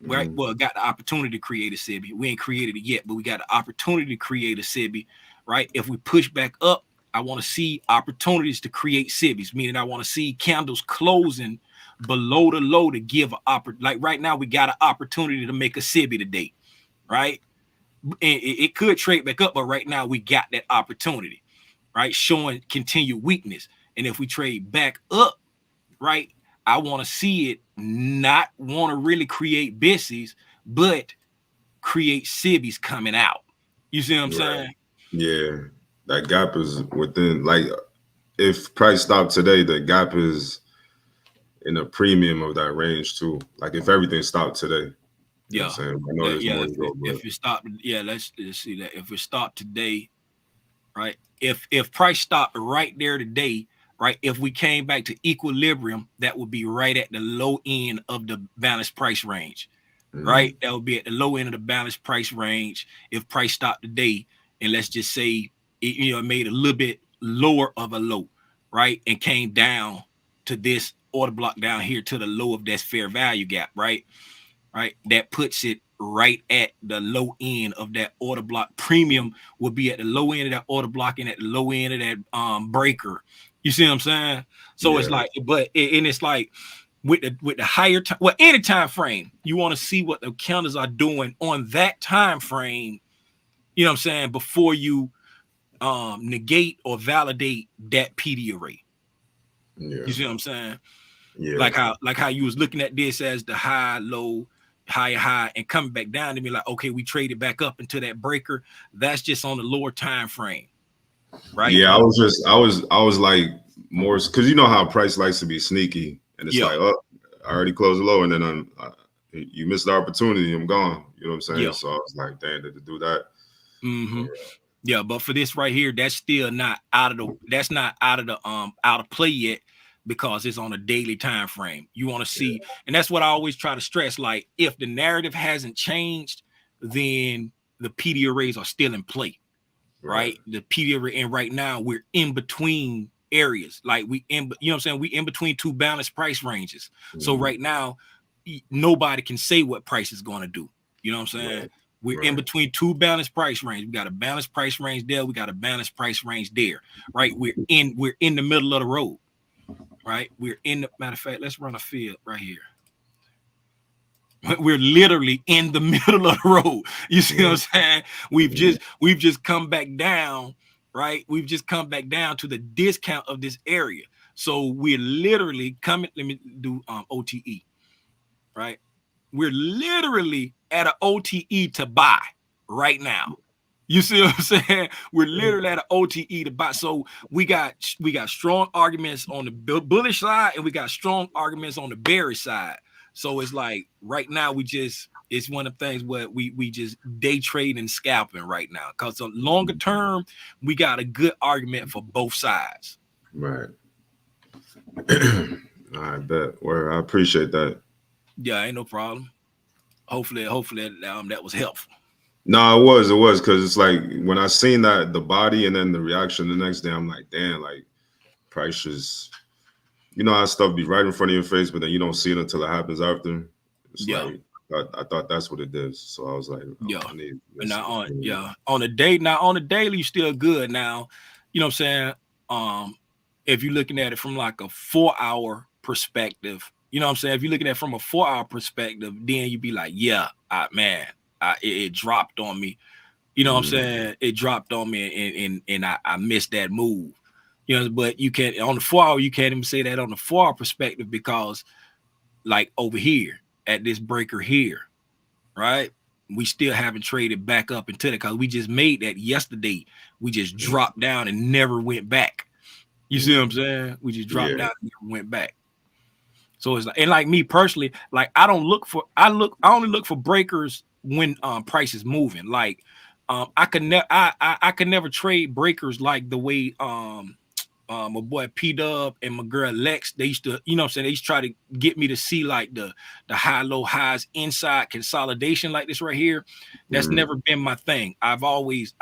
Right. Mm-hmm. Well, got the opportunity to create a SIBI. We ain't created it yet, but we got the opportunity to create a SIBI, right? If we push back up, I want to see opportunities to create SIBIs, meaning I want to see candles closing below the low to give an like right now we got an opportunity to make a SIBI today, right? And it could trade back up, but right now we got that opportunity, right? Showing continued weakness. And if we trade back up, right, I want to see it not want to really create bissies, but create SIBIs coming out. You see what I'm Right. saying? Yeah. That gap is within, like, if price stopped today, the gap is in a premium of that range too. Like if everything stopped today, you know what I'm Yeah. saying? I know there's Yeah. more to go, but If you stop, yeah, let's see that. If we stop today, right? If price stopped right there today, right? If we came back to equilibrium, that would be right at the low end of the balanced price range, mm, right? That would be at the low end of the balanced price range if price stopped today, and let's just say it made a little bit lower of a low, right? And came down to this order block down here to the low of that fair value gap, right? Right? That puts it right at the low end of that order block. Premium will be at the low end of that order block and at the low end of that breaker. You see what I'm saying? So it's yeah, like, and it's like with the higher time, well, any time frame, you want to see what the counters are doing on that time frame. You know what I'm saying? Before you negate or validate that PD array. yeah, You see what I'm saying? yeah, Like how you was looking at this as the high, low, higher, high, and coming back down to me like, okay, we traded back up into that breaker. That's just on the lower time frame, right? yeah. I was like more because you know how price likes to be sneaky, and it's Yeah, like, oh, I already closed low, and then you missed the opportunity. I'm gone. You know what I'm saying? yeah. So I was like, damn, to do that. Mm-hmm. Yeah, but for this right here, that's still not out of the out of play yet because it's on a daily time frame. You want to see, and that's what I always try to stress. Like if the narrative hasn't changed, then the PD arrays are still in play. Right. Right? The PD array, and right now we're in between areas. Like you know what I'm saying? We in between two balanced price ranges. So Mm-hmm. right now, nobody can say what price is going to do. You know what I'm saying? Right. We're in Right. between two balanced price range. We got a balanced price range there. We got a balanced price range there. Right? We're in the middle of the road. Right? We're in the matter of fact, let's run a field right here. We're literally in the middle of the road. You see what I'm saying? We've just come back down, right? We've just come back down to the discount of this area. So we're literally coming. Let me do OTE, right? We're literally at an OTE to buy right now. You see what I'm saying? We're literally at an OTE to buy. So we got strong arguments on the bullish side, and we got strong arguments on the bearish side. So it's like right now it's one of the things where we just day trade and scalping right now. Because the longer term, we got a good argument for both sides. Right. I bet. Well, I appreciate that. Yeah, ain't no problem. Hopefully that was helpful. No, it was because it's like when I seen that the body and then the reaction the next day, I'm like, damn, like price is, you know how stuff be right in front of your face, but then you don't see it until it happens after. It's Yeah, like I thought that's what it is. So I was like, oh, yeah. I need And this. now on the day now on the daily, you still good now. You know what I'm saying? Um, if you're looking at it from like a 4 hour perspective, you know what I'm saying? If you're looking at it from a 4 hour perspective, then you'd be like, yeah, man, it dropped on me. You know what I'm Mhm. saying? It dropped on me, and I missed that move. You know, but you can't on the 4 hour, you can't even say that on the 4 hour perspective because like over here at this breaker here, right? We still haven't traded back up into it because we just made that yesterday. We just dropped down and never went back. You see what I'm saying? We just dropped Yeah, down and never went back. So it's like, and like me personally, like I only look for breakers when price is moving. Like I could never trade breakers like the way my boy PDub and my girl Lex, they used to, you know what I'm saying, they used to try to get me to see like the high low highs inside consolidation like this right here. That's Mhm. never been my thing. I've always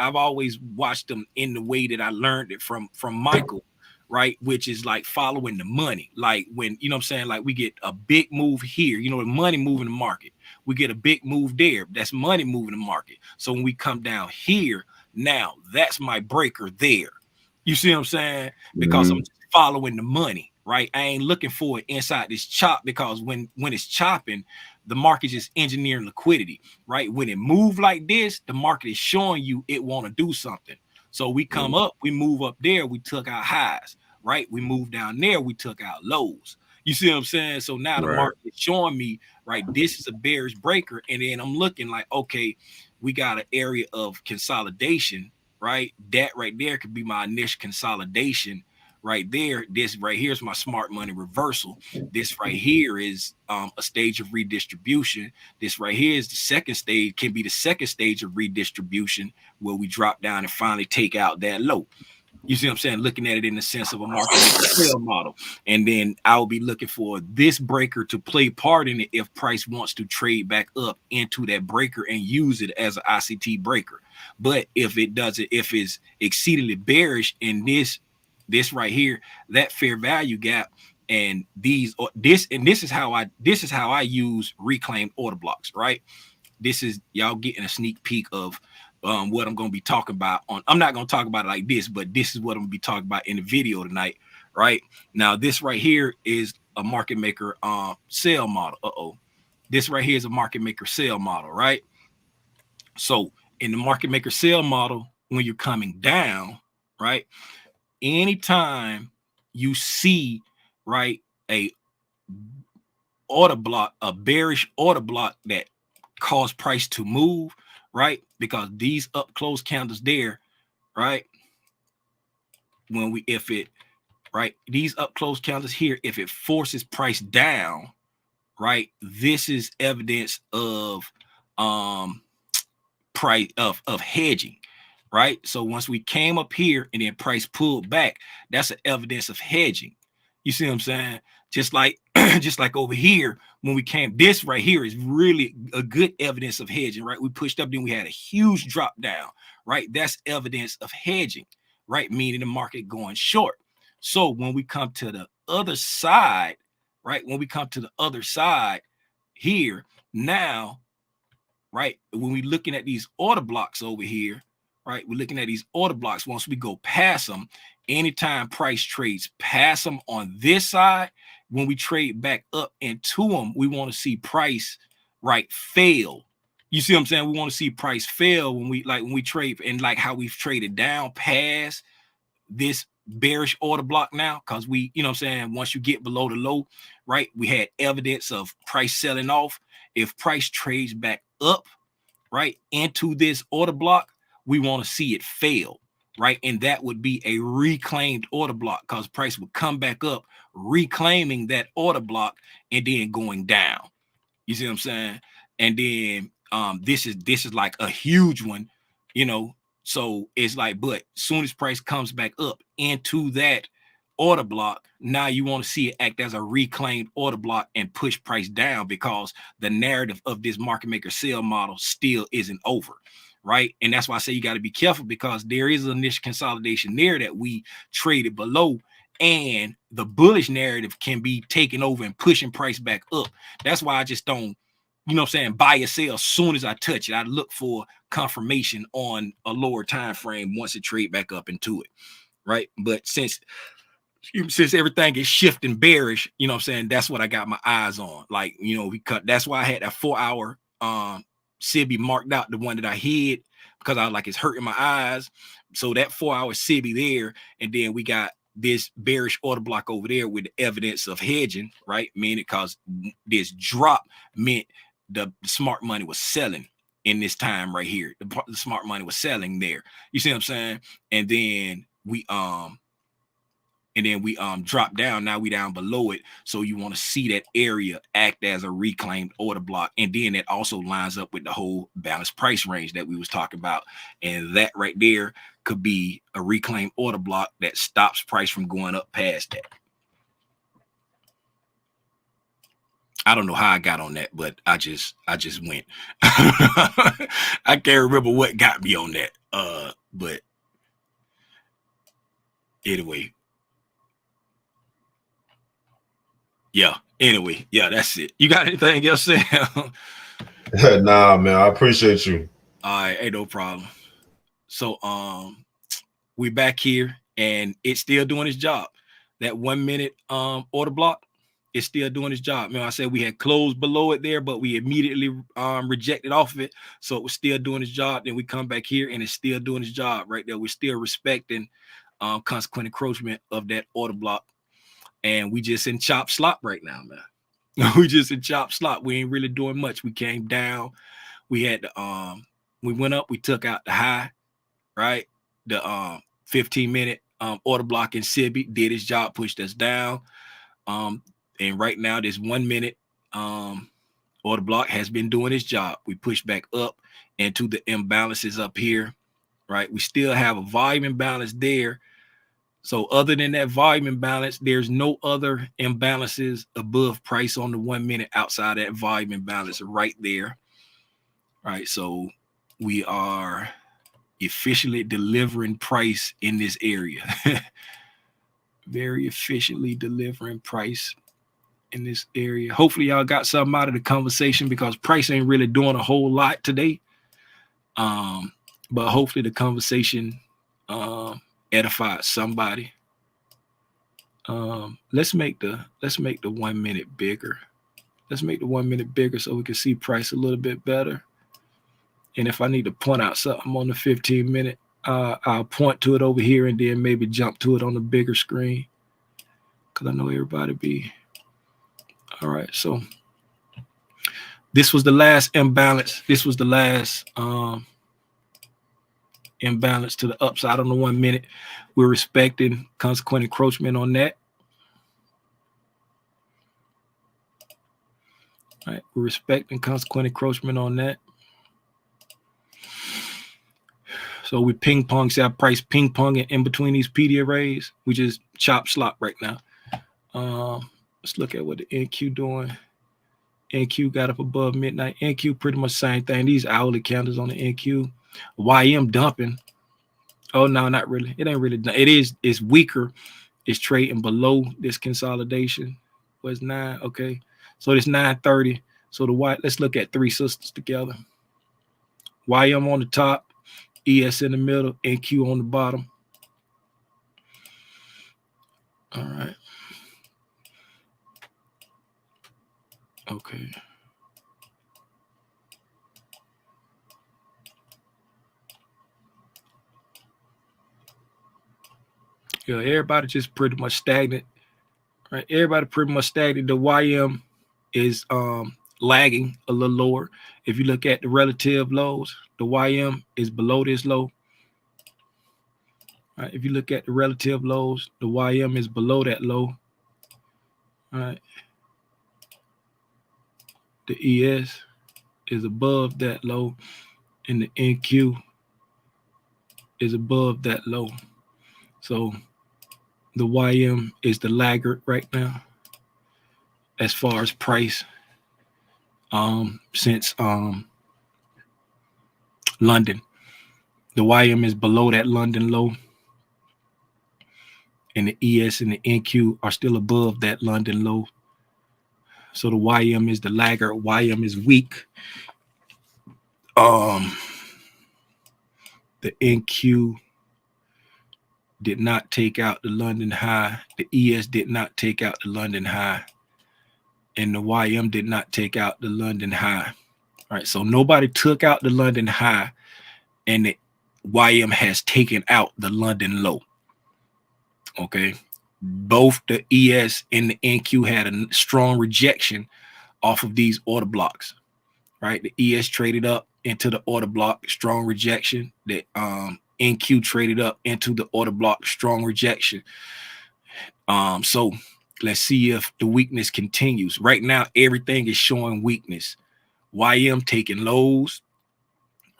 watched them in the way that I learned it from Michael, right? Which is like following the money. Like when, you know what I'm saying, like we get a big move here, you know, the money moving the market. We get a big move there. That's money moving the market. So when we come down here, now that's my breaker there. You see what I'm saying? Because I'm Mhm. just following the money, right? I ain't looking for it inside this chop because when it's chopping, the market just engineering liquidity, right? When it move like this, the market is showing you it want to do something. So we come up, we move up there, we took our highs, right? We move down there, we took out lows. You see what I'm saying? So now the Right. market is showing me, right, this is a bearish breaker. And then I'm looking like, okay, we got an area of consolidation, right? That right there could be my initial consolidation right there. This right here is my smart money reversal. This right here is a stage of redistribution. This right here is the second stage, can be the second stage of redistribution where we drop down and finally take out that low. You see what I'm saying? Looking at it in the sense of a market maker sell model. And then I'll be looking for this breaker to play part in it if price wants to trade back up into that breaker and use it as an ICT breaker. But if it doesn't, if it's exceedingly bearish in this right here, that fair value gap and this is how I use reclaimed order blocks, right? This is y'all getting a sneak peek of what I'm going to be talking about on. I'm not going to talk about it like this, but this is what I'm going to be talking about in the video tonight, right? Now, this right here is a market maker sell model. This right here is a market maker sell model, right? So in the market maker sell model, when you're coming down, right? Anytime you see, right, a order block, a bearish order block that cause price to move, right? Because these up close candles there, right? When we if it right, these up close candles here, if it forces price down, right? This is evidence of price of hedging, right? So once we came up here and then price pulled back, that's an evidence of hedging. You see what I'm saying? Just like just like over here when we came, this right here is really a good evidence of hedging, right? We pushed up, then we had a huge drop down, right? That's evidence of hedging, right? Meaning the market going short. So when we come to the other side, right? When we come to the other side here, now, right? When we're looking at these order blocks over here, right? We're looking at these order blocks. Once we go past them, anytime price trades past them on this side, when we trade back up into them, we want to see price, right, fail. You see what I'm saying? We want to see price fail when we trade, and like how we've traded down past this bearish order block now, because we, you know what I'm saying, once you get below the low, right, we had evidence of price selling off. If price trades back up, right, into this order block, we want to see it fail, right? And that would be a reclaimed order block because price would come back up, reclaiming that order block and then going down. You see what I'm saying? And then this is like a huge one, you know. So it's like, but soon as price comes back up into that order block, now you want to see it act as a reclaimed order block and push price down because the narrative of this market maker sell model still isn't over. Right. And that's why I say you got to be careful because there is an initial consolidation there that we traded below, and the bullish narrative can be taken over and pushing price back up. That's why I just don't, you know what I'm saying, buy or sell as soon as I touch it. I look for confirmation on a lower time frame once it trade back up into it. Right. But since everything is shifting bearish, you know what I'm saying, that's what I got my eyes on. Like, you know, that's why I had that 4-hour Sibby marked out, the one that I hid because I was like, it's hurting my eyes. So that 4-hour Sibby there, and then we got this bearish order block over there with the evidence of hedging, right? Meaning because this drop meant the smart money was selling in this time right here. The smart money was selling there. You see what I'm saying? And then we and then we drop down. Now we down below it, so you want to see that area act as a reclaimed order block, and then it also lines up with the whole balanced price range that we was talking about, and that right there could be a reclaimed order block that stops price from going up past that. I don't know how I got on that, but I just went. I can't remember what got me on that, but anyway. Yeah. Anyway, yeah, that's it. You got anything else, Sam? Nah, man, I appreciate you. All right, ain't no problem. So we back here and it's still doing its job. That 1 minute order block is still doing its job. Remember, I said we had closed below it there, but we immediately rejected off of it. So it was still doing its job. Then we come back here and it's still doing its job right there. We're still respecting consequent encroachment of that order block. And we just in chop slop right now, man. We just in chop slop. We ain't really doing much. We came down. We had the we went up, we took out the high, right? The 15-minute order block in SIBI did its job, pushed us down. And right now, this 1 minute order block has been doing its job. We pushed back up into the imbalances up here, right? We still have a volume imbalance there. So other than that volume imbalance, there's no other imbalances above price on the 1 minute outside that volume imbalance right there. All right, so we are efficiently delivering price in this area. Very efficiently delivering price in this area. Hopefully y'all got something out of the conversation, because price ain't really doing a whole lot today. But hopefully the conversation edified somebody. Let's make the 1 minute bigger. Let's make the 1 minute bigger so we can see price a little bit better. And if I need to point out something on the 15-minute, I'll point to it over here and then maybe jump to it on the bigger screen, because I know everybody be all right. So this was the last imbalance. This was the last imbalance to the upside on the 1 minute. We're respecting consequent encroachment on that. All right, we're respecting consequent encroachment on that. So we ping pong, see our price ping ponging in between these PD arrays. We just chop slop right now. Let's look at what the NQ doing. NQ got up above midnight. NQ pretty much same thing. These hourly candles on the NQ. YM dumping. Oh no, not really. It ain't really. It is. It's weaker. It's trading below this consolidation. Was 9. Okay, so it's 9:30. So the white. Let's look at three sisters together. YM on the top, ES in the middle, NQ on the bottom. All right. Okay. Yeah, everybody just pretty much stagnant. Right. Everybody pretty much stagnant. The YM is lagging a little lower. If you look at the relative lows, the YM is below this low. All right. If you look at the relative lows, the YM is below that low. All right. The ES is above that low, and the NQ is above that low. So the YM is the laggard right now as far as price. Since London, the YM is below that London low, and the ES and the NQ are still above that London low. So the YM is the laggard. YM is weak. The NQ did not take out the London high. The ES did not take out the London high. And the YM did not take out the London high. All right, so nobody took out the London high, and the YM has taken out the London low. Okay, both the ES and the NQ had a strong rejection off of these order blocks. Right, the ES traded up into the order block, strong rejection. The NQ traded up into the order block, strong rejection. So let's see if the weakness continues. Right now, everything is showing weakness. YM taking lows,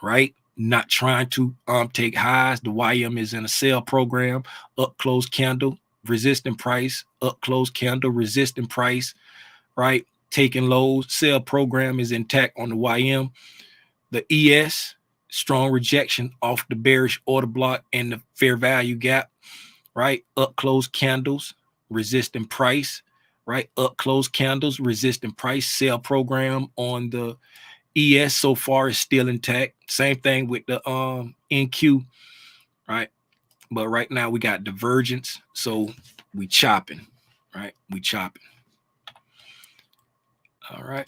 right? Not trying to take highs. The YM is in a sell program. Up close candle, resisting price. Up close candle, resisting price, right? Taking lows. Sell program is intact on the YM. The ES, strong rejection off the bearish order block and the fair value gap, right? Up close candles, resisting price, right? Up close candles, resisting price. Sell program on the ES so far is still intact. Same thing with the NQ, right? But right now we got divergence, so we chopping, right? We chopping. All right.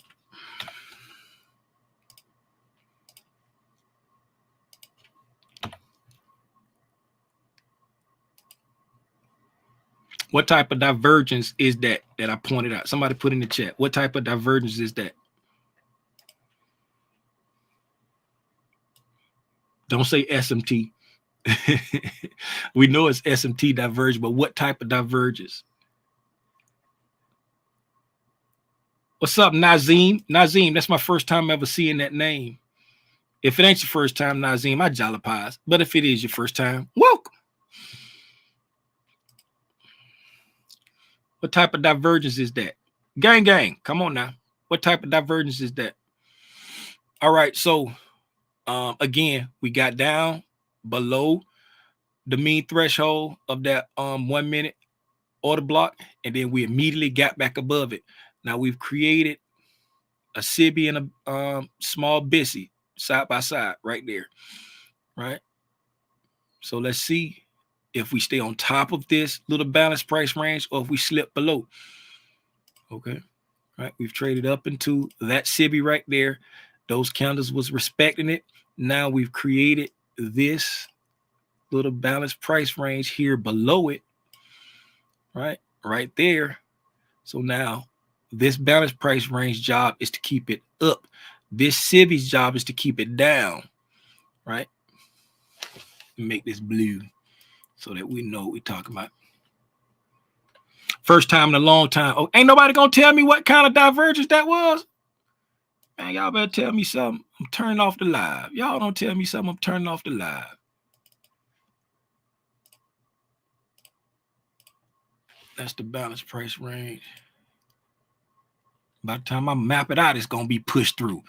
What type of divergence is that I pointed out? Somebody put in the chat. What type of divergence is that? Don't say SMT. We know it's SMT divergence, but what type of divergence? What's up, Nazim? Nazim, that's my first time ever seeing that name. If it ain't your first time, Nazim, I jalapies. But if it is your first time, welcome. What type of divergence is that? Gang, gang, come on now. What type of divergence is that? All right, so again, we got down below the mean threshold of that 1 minute order block, and then we immediately got back above it. Now we've created a SIBI and a small BISI side by side right there, right? So let's see if we stay on top of this little balanced price range or if we slip below. Okay, right? We've traded up into that SIBI right there. Those candles was respecting it. Now we've created this little balanced price range here below it, right? Right there. So now this balanced price range job is to keep it up. This SIBI's job is to keep it down, right? Make this blue so that we know what we're talking about. First time in a long time. Oh, ain't nobody gonna tell me what kind of divergence that was? Man, y'all better tell me something. I'm turning off the live. Y'all don't tell me something. I'm turning off the live. That's the balanced price range. By the time I map it out, it's gonna be pushed through.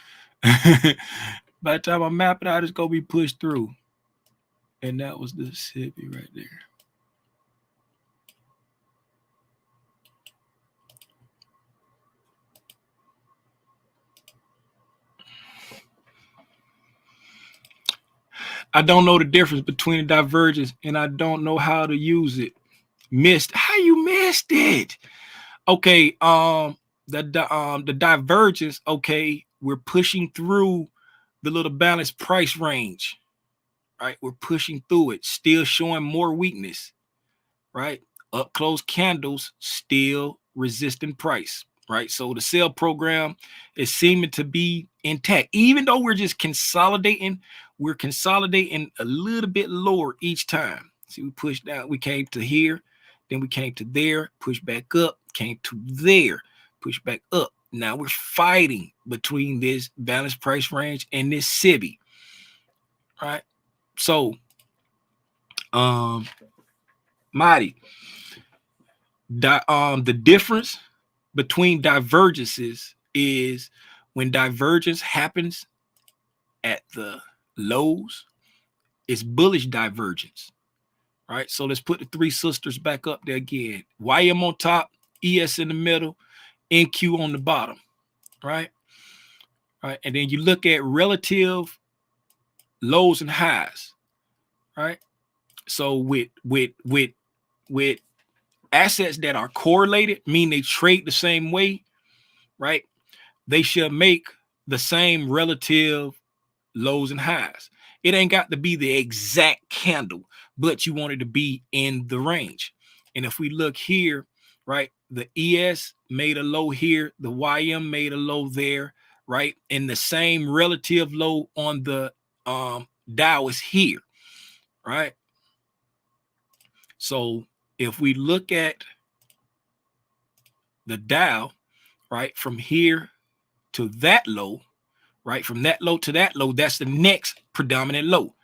By the time I map it out, it's gonna be pushed through. And that was the SIBI right there. I don't know the difference between a divergence and I don't know how to use it. Missed. How you missed it? Okay, the divergence, okay, we're pushing through the little balanced price range, right? We're pushing through it, still showing more weakness, right? Up close candles, still resisting price, right? So the sell program is seeming to be intact, even though we're just consolidating. We're consolidating a little bit lower each time. See, we pushed down, we came to here, then we came to there, pushed back up, came to there, pushed back up. Now we're fighting between this balanced price range and this SIBI, right? So, Marty, the difference between divergences is when divergence happens at the lows, it's bullish divergence, right? So let's put the three sisters back up there again. YM on top, ES in the middle, NQ on the bottom, right? Right, and then you look at relative lows and highs, right? So with assets that are correlated, mean they trade the same way, right? They should make the same relative lows and highs. It ain't got to be the exact candle, but you want it to be in the range. And if we look here, right, the ES made a low here, the YM made a low there, right? And the same relative low on the Dow is here, right? So if we look at the Dow, right, from here to that low, right, from that low to that low, that's the next predominant low.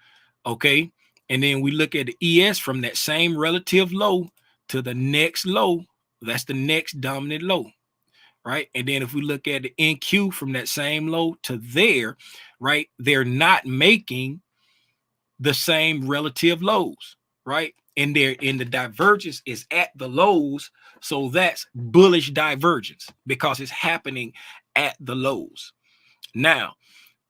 Okay. And then we look at the ES from that same relative low to the next low, that's the next dominant low, right? And then if we look at the NQ from that same low to there, right, they're not making the same relative lows, right? And they're in the divergence is at the lows. So that's bullish divergence because it's happening at the lows. Now,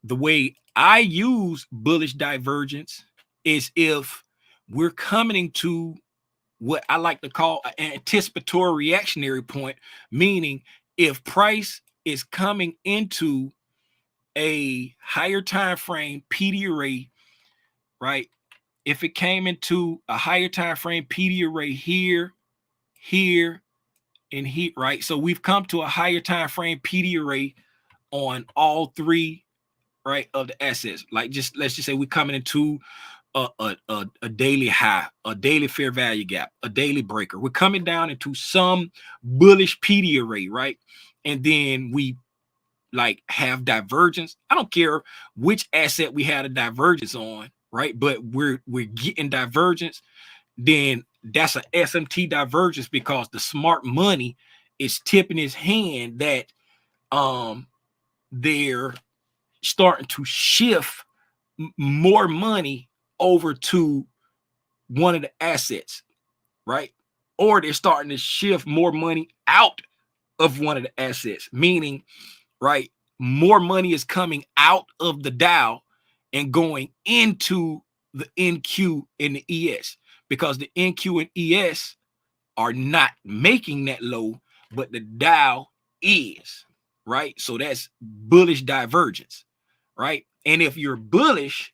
the way I use bullish divergence is if we're coming to what I like to call an anticipatory reactionary point, meaning if price is coming into a higher time frame PD array, right? If it came into a higher time frame PD array here, here, and here, right? So we've come to a higher time frame PD array on all three, right, of the assets. Like just let's just say we're coming into a daily high, a daily fair value gap, a daily breaker. We're coming down into some bullish PD array, right? And then we like have divergence. I don't care which asset we had a divergence on, right? But we're getting divergence. Then that's a SMT divergence because the smart money is tipping his hand that they're starting to shift more money over to one of the assets, right? Or they're starting to shift more money out of one of the assets, meaning, right, more money is coming out of the Dow and going into the NQ and the ES because the NQ and ES are not making that low, but the Dow is, right? So that's bullish divergence, right? And if you're bullish,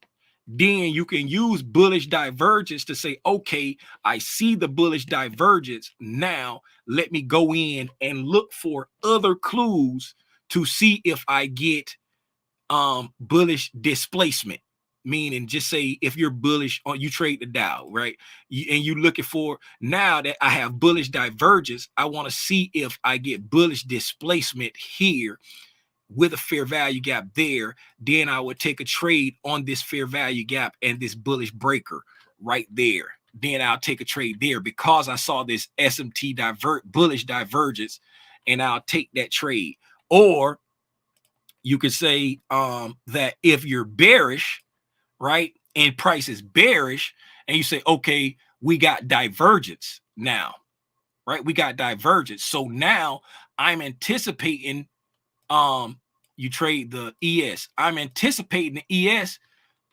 then you can use bullish divergence to say, okay, I see the bullish divergence. Now let me go in and look for other clues to see if I get bullish displacement. Meaning, just say if you're bullish on you trade the Dow, right? And you're looking for now that I have bullish divergence, I want to see if I get bullish displacement here with a fair value gap there. Then I would take a trade on this fair value gap and this bullish breaker right there. Then I'll take a trade there because I saw this SMT bullish divergence, and I'll take that trade. Or you could say that if you're bearish, right, and price is bearish, and you say, okay, we got divergence now, right? We got divergence. So now I'm anticipating you trade the ES. I'm anticipating the ES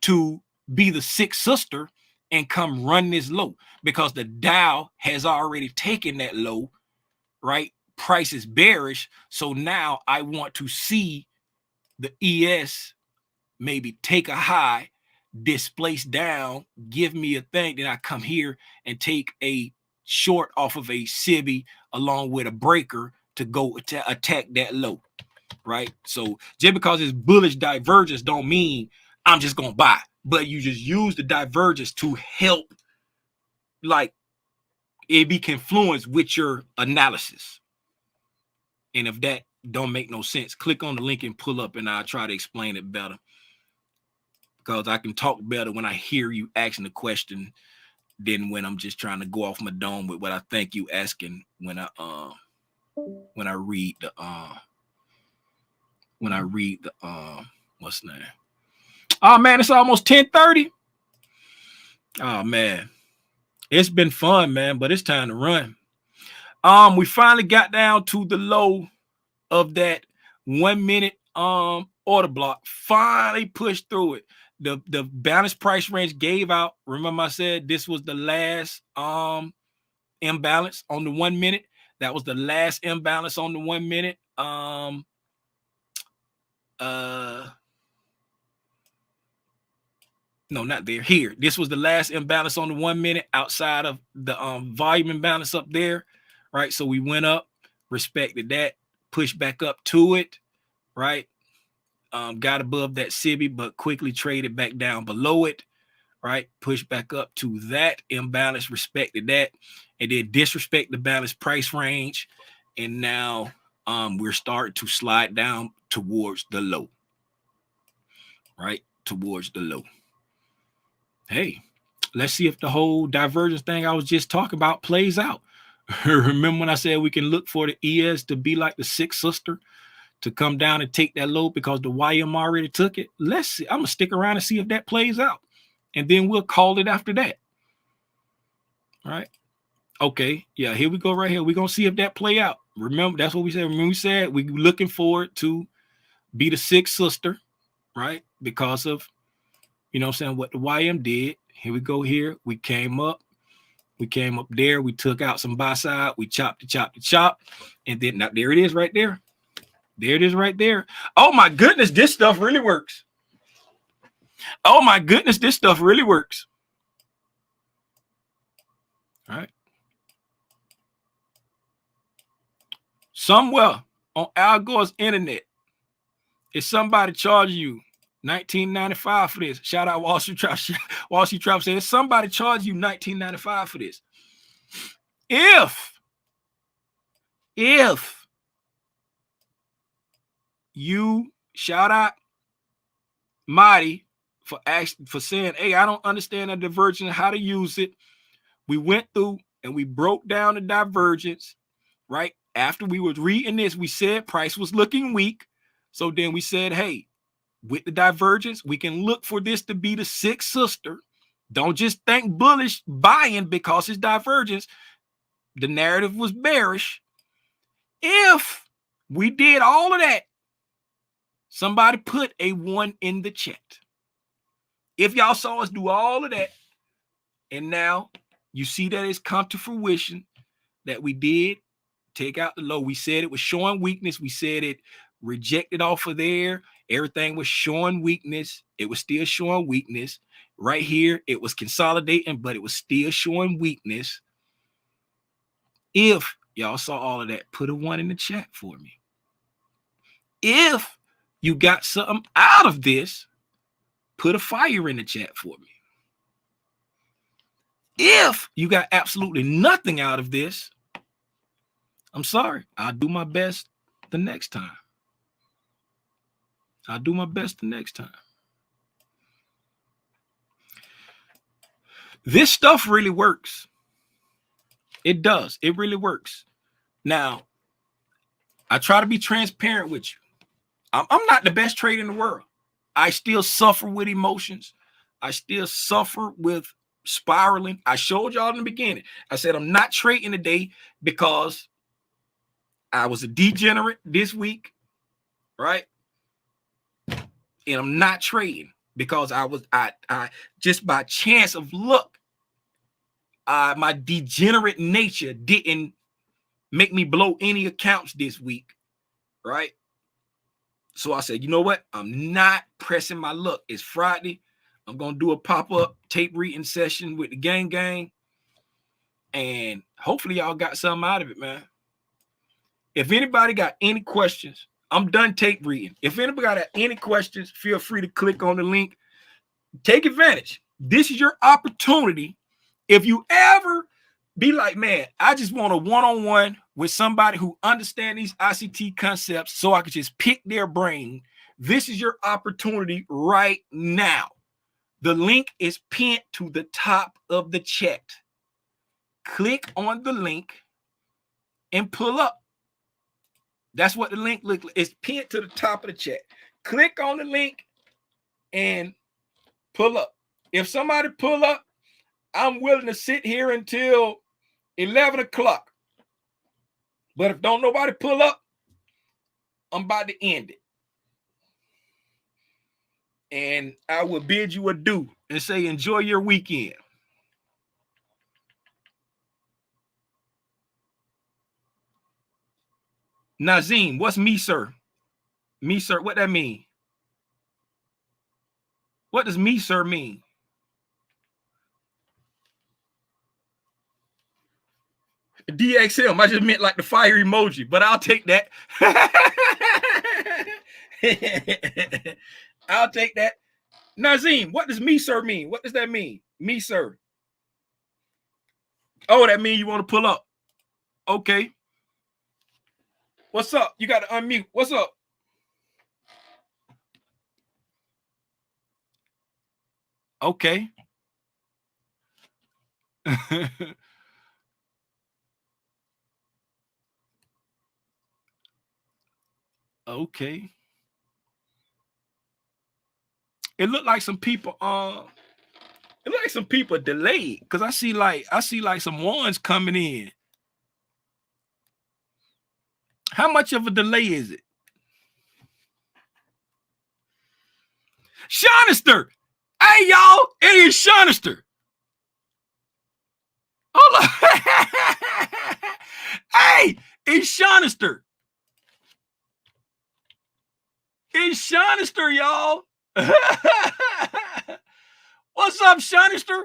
to be the sixth sister and come run this low because the Dow has already taken that low, right? Price is bearish. So now I want to see the ES maybe take a high, displace down, give me a thing. Then I come here and take a short off of a SIBI along with a breaker to go to attack that low, right? So just because it's bullish divergence don't mean I'm just gonna buy, but you just use the divergence to help, like, it be confluenced with your analysis. And if that don't make no sense, click on the link and pull up, and I'll try to explain it better. Because I can talk better when I hear you asking the question than when I'm just trying to go off my dome with what I think you asking when I read the what's the name? Oh man, it's almost 10:30. Oh man, it's been fun, man, but it's time to run. We finally got down to the low of that 1 minute order block. Finally pushed through it. The balance price range gave out. Remember I said this was the last imbalance on the 1 minute. That was the last imbalance on the 1 minute. No, not there. Here. This was the last imbalance on the 1 minute outside of the volume imbalance up there, right? So we went up, respected that, pushed back up to it, right? Got above that SIBI, but quickly traded back down below it, right? Pushed back up to that imbalance, respected that, and then disrespect the balance price range, And now we're starting to slide down towards the low. Right? Towards the low. Hey, let's see if the whole divergence thing I was just talking about plays out. Remember when I said we can look for the ES to be like the sixth sister to come down and take that low because the YM already took it? Let's see. I'm going to stick around and see if that plays out. And then we'll call it after that. All right. Okay. Yeah, here we go right here. We're going to see if that play out. Remember, that's what we said. Remember we said we're looking forward to be the sixth sister, right? Because of, you know what I'm saying, what the YM did. Here we go here. We came up. We came up there. We took out some buy side. We chopped the chop. And then now there it is right there. There it is right there. Oh my goodness, this stuff really works. Oh my goodness, this stuff really works. All right. Somewhere on Al Gore's internet, if somebody charges you $19.95 for this, shout out Wall Street Trap. Wall Street Trap says somebody charge you $19.95 for this. If you shout out Mighty for saying, hey, I don't understand the divergence, how to use it. We went through and we broke down the divergence, right? After we were reading this, we said price was looking weak. So then we said, hey, with the divergence, we can look for this to be the sixth sister. Don't just think bullish buying because it's divergence. The narrative was bearish. If we did all of that, somebody put a 1 in the chat. If y'all saw us do all of that, and now you see that it's come to fruition that we did take out the low. We said it was showing weakness. We said it rejected off of there. Everything was showing weakness. It was still showing weakness. Right here, it was consolidating, but it was still showing weakness. If y'all saw all of that, put a 1 in the chat for me. If you got something out of this, put a fire in the chat for me. If you got absolutely nothing out of this, I'm sorry. I'll do my best the next time. I'll do my best the next time. This stuff really works. It does. It really works. Now, I try to be transparent with you. I'm not the best trader in the world. I still suffer with emotions. I still suffer with spiraling. I showed y'all in the beginning. I said I'm not trading today because I was a degenerate this week, right? And I'm not trading because I just by chance of luck, my degenerate nature didn't make me blow any accounts this week, right? So I said, you know what? I'm not pressing my luck. It's Friday. I'm going to do a pop-up tape reading session with the gang. And hopefully y'all got something out of it, man. If anybody got any questions, I'm done tape reading. If anybody got any questions, feel free to click on the link. Take advantage. This is your opportunity. If you ever be like, man, I just want a one-on-one with somebody who understands these ICT concepts so I could just pick their brain, this is your opportunity right now. The link is pinned to the top of the chat. Click on the link and pull up. That's what the link looks like. It's pinned to the top of the chat. Click on the link and pull up. If somebody pull up, I'm willing to sit here until 11 o'clock. But if don't nobody pull up, I'm about to end it. And I will bid you adieu and say enjoy your weekend. Nazim, what's me, sir? Me, sir, what that mean? What does me, sir mean? DXM, I just meant like the fire emoji, but I'll take that. I'll take that. Nazim, what does me, sir mean? What does that mean? Me, sir. Oh, that means you want to pull up. Okay. What's up? You got to unmute. What's up? Okay. Okay. It looked like some people it looked like some people delayed because I see like some ones coming in. How much of a delay is it? Shonister. Hey y'all, it is Shonister. Hold on. Hey, it's Shonister. It's Shonister, y'all. What's up, Shonister?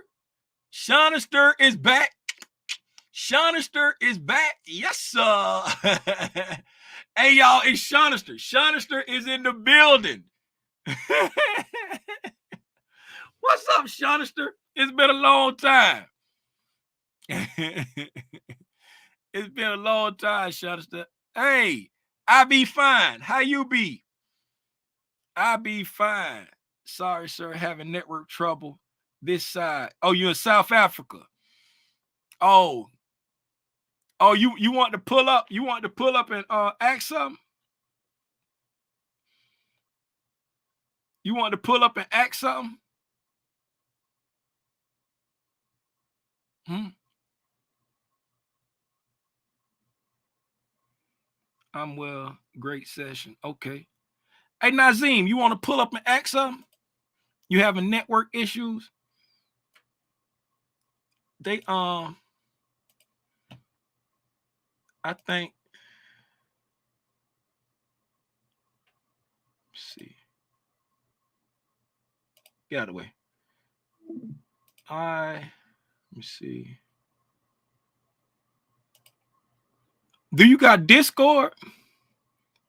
Shonister is back. Shonister is back. Yes, sir. Hey, y'all, it's Shonister. Shonister is in the building. What's up, Shonister? It's been a long time. It's been a long time, Shonister. Hey, I be fine. How you be? I be fine. Sorry, sir, having network trouble this side. Oh, you in South Africa? Oh, you want to pull up? You want to pull up and ask something? You want to pull up and ask something? I'm well. Great session. Okay. Hey, Nazim, you want to pull up and ask something? You having network issues? They I think. Let's see. Get out of the way. Let me see. Do you got Discord?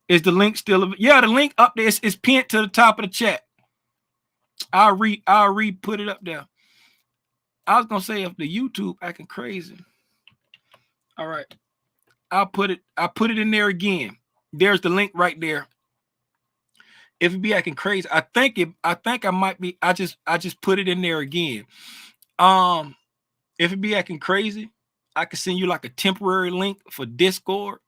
Is the link still? Yeah, the link up there is pinned to the top of the chat. I'll put it up there. I was gonna say if the YouTube acting crazy. All right. I'll put it in there again. There's the link right there. If it be acting crazy, I think I might be. I just put it in there again. If it be acting crazy, I can send you like a temporary link for Discord.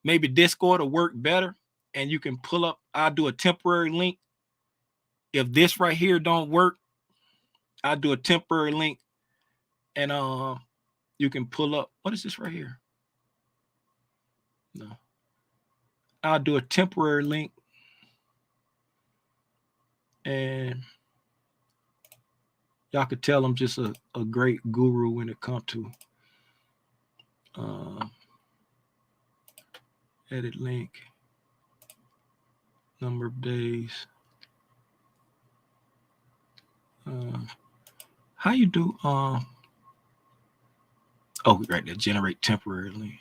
Maybe Discord will work better, and you can pull up. I'll do a temporary link. If this right here don't work, I'll do a temporary link, and you can pull up. What is this right here? No, I'll do a temporary link, and y'all could tell I'm just a great guru when it comes to edit link, number of days. How you do oh, right there, generate temporary link.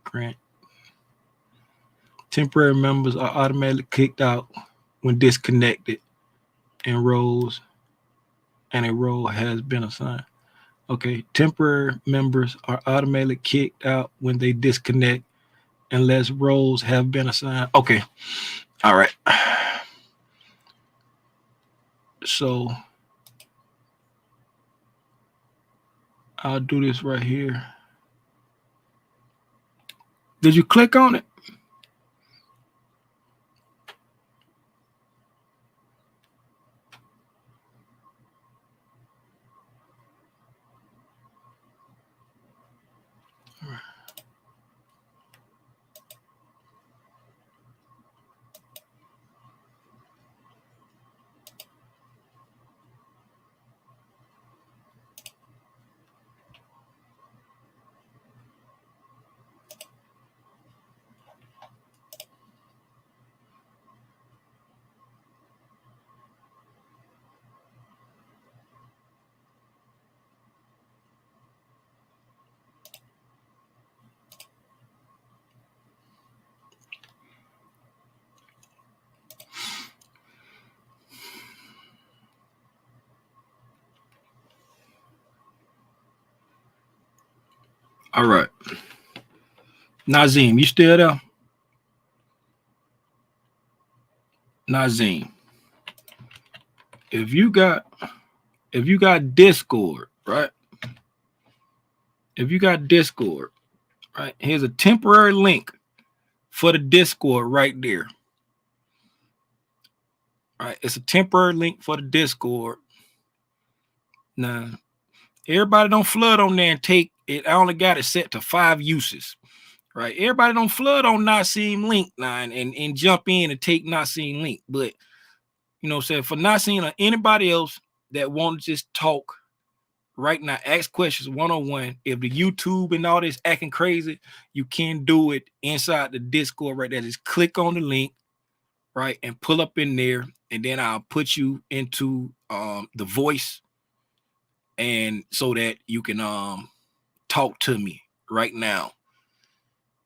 Grant. Temporary members are automatically kicked out when disconnected and roles and a role has been assigned. Okay, temporary members are automatically kicked out when they disconnect unless roles have been assigned. Okay, all right. So I'll do this right here. Did you click on it? All right. Nazim, you still there? Nazim, if you got Discord, right? If you got Discord, right? Here's a temporary link for the Discord right there. Right? It's a temporary link for the Discord. Now, everybody don't flood on there and take it. I only got it set to 5 uses. Right? Everybody don't flood on Nassim link line and jump in and take Nassim link. But you know what I'm saying? For Nassim or anybody else that want to just talk right now, ask questions one-on-one. If the YouTube and all this acting crazy, you can do it inside the Discord right there. Just click on the link, right, and pull up in there, and then I'll put you into the voice, and so that you can talk to me right now,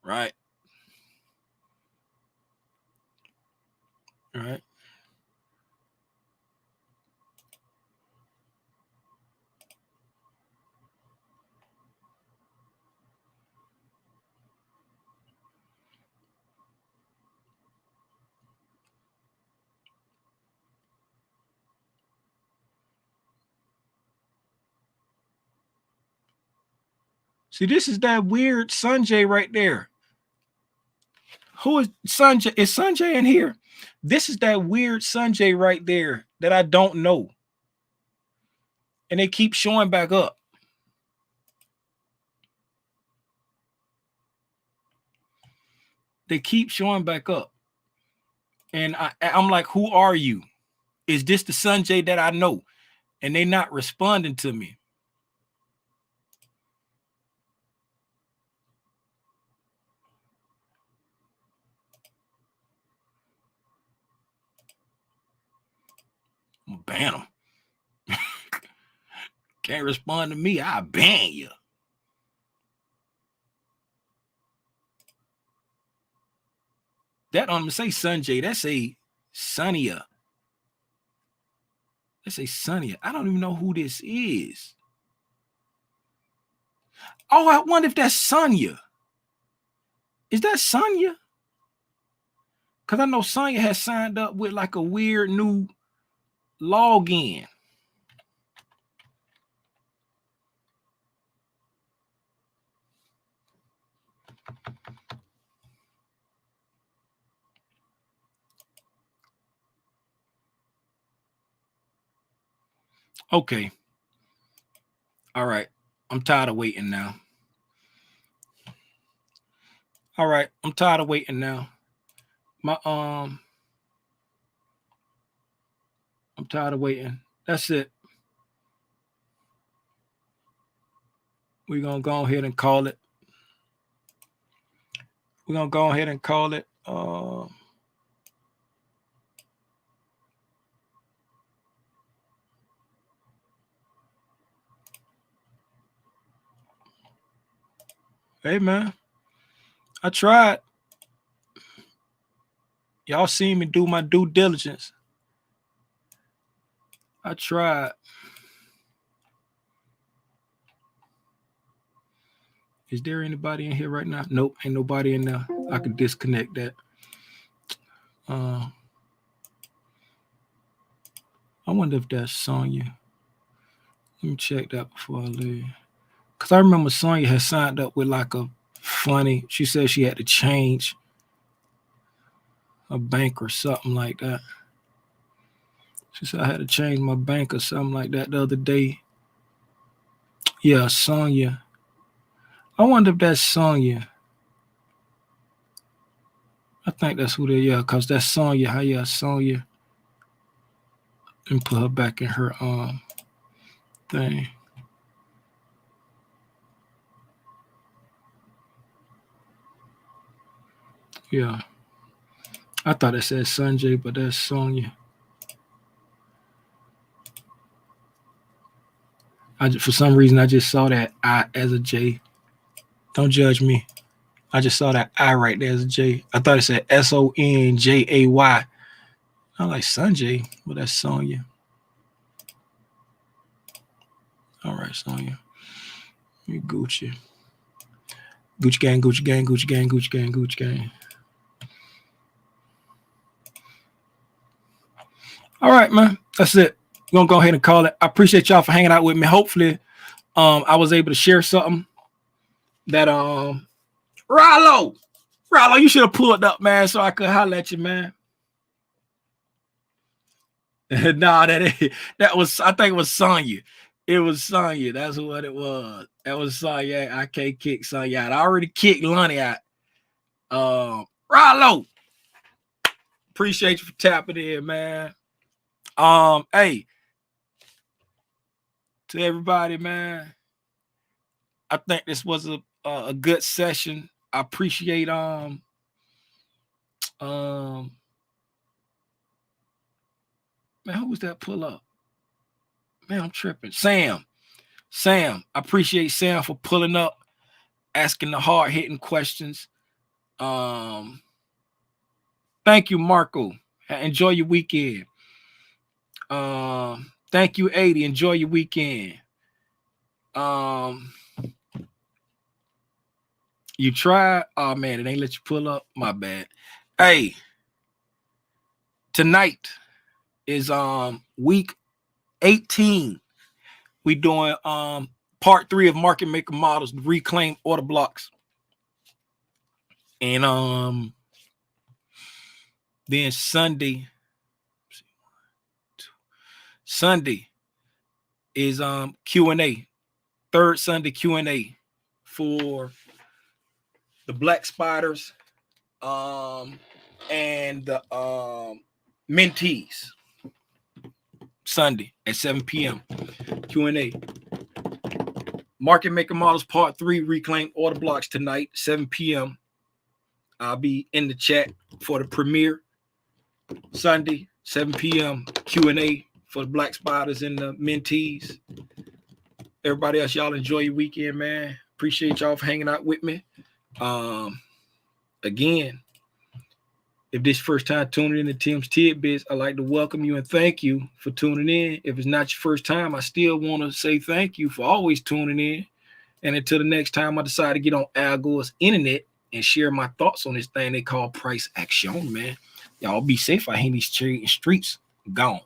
right? All right. See, this is that weird Sanjay right there. Who is Sanjay? Is Sanjay in here? This is that weird Sanjay right there that I don't know. And they keep showing back up. They keep showing back up. And I'm like, who are you? Is this the Sanjay that I know? And they not responding to me. I'm gonna ban them. Can't respond to me, I'll ban you. That I'm gonna say Sanjay, that's a Sonia. That's a Sonia. I don't even know who this is. Oh, I wonder if that's Sonia. Is that Sonia? Because I know Sonya has signed up with like a weird new login. Okay. All right. I'm tired of waiting now. All right. I'm tired of waiting now. I'm tired of waiting. That's it. We're gonna go ahead and call it. We're gonna go ahead and call it. Hey man, I tried. Y'all seen me do my due diligence. I tried. Is there anybody in here right now? Nope, ain't nobody in there. I can disconnect that. I wonder if that's Sonya. Let me check that before I leave. Because I remember Sonya had signed up with like a funny, she said she had to change a bank or something like that. She said I had to change my bank or something like that the other day. Yeah, Sonya. I wonder if that's Sonya. I think that's who they are, because that's Sonya. How yeah, Sonya. And put her back in her thing. Yeah. I thought it said Sanjay, but that's Sonya. For some reason, I just saw that I as a J. Don't judge me. I just saw that I right there as a J. I thought it said Sonjay. I'm like Sanjay, but that's Sonya. All right, Sonya. You Gucci. Gucci gang, Gucci gang, Gucci gang, Gucci gang, Gucci gang. All right, man. That's it. We're gonna go ahead and call it. I appreciate y'all for hanging out with me. Hopefully, I was able to share something that Rollo, you should have pulled up, man, so I could holler at you, man. Nah, that was, I think it was Sonya. It was Sonya. That's what it was. That was Sonya. I can't kick Sonya out. I already kicked Lonnie out. Rollo, appreciate you for tapping in, man. Hey, to everybody, man. I think this was a good session. I appreciate man, who was that pull up? Man, I'm tripping. Sam, I appreciate Sam for pulling up, asking the hard hitting questions. Thank you, Marco. Enjoy your weekend. Thank you, 80. Enjoy your weekend. You tried? Oh man, it ain't let you pull up. My bad. Hey, tonight is week 18. We doing part 3 of market maker models, reclaim order blocks. And then Sunday is Q&A. Third Sunday Q&A for the Black Spiders and the mentees. Sunday at 7 p.m. Q&A. Market Maker Models Part 3, Reclaim Order Blocks tonight, 7 p.m. I'll be in the chat for the premiere. Sunday, 7 p.m. Q&A for the Black Spiders and the mentees. Everybody else, y'all enjoy your weekend, man. Appreciate y'all for hanging out with me. Again, if this is your first time tuning in to Tim's Tidbits, I'd like to welcome you and thank you for tuning in. If it's not your first time, I still want to say thank you for always tuning in. And until the next time I decide to get on Al Gore's internet and share my thoughts on this thing they call price action, man. Y'all be safe out here in these streets. Gone.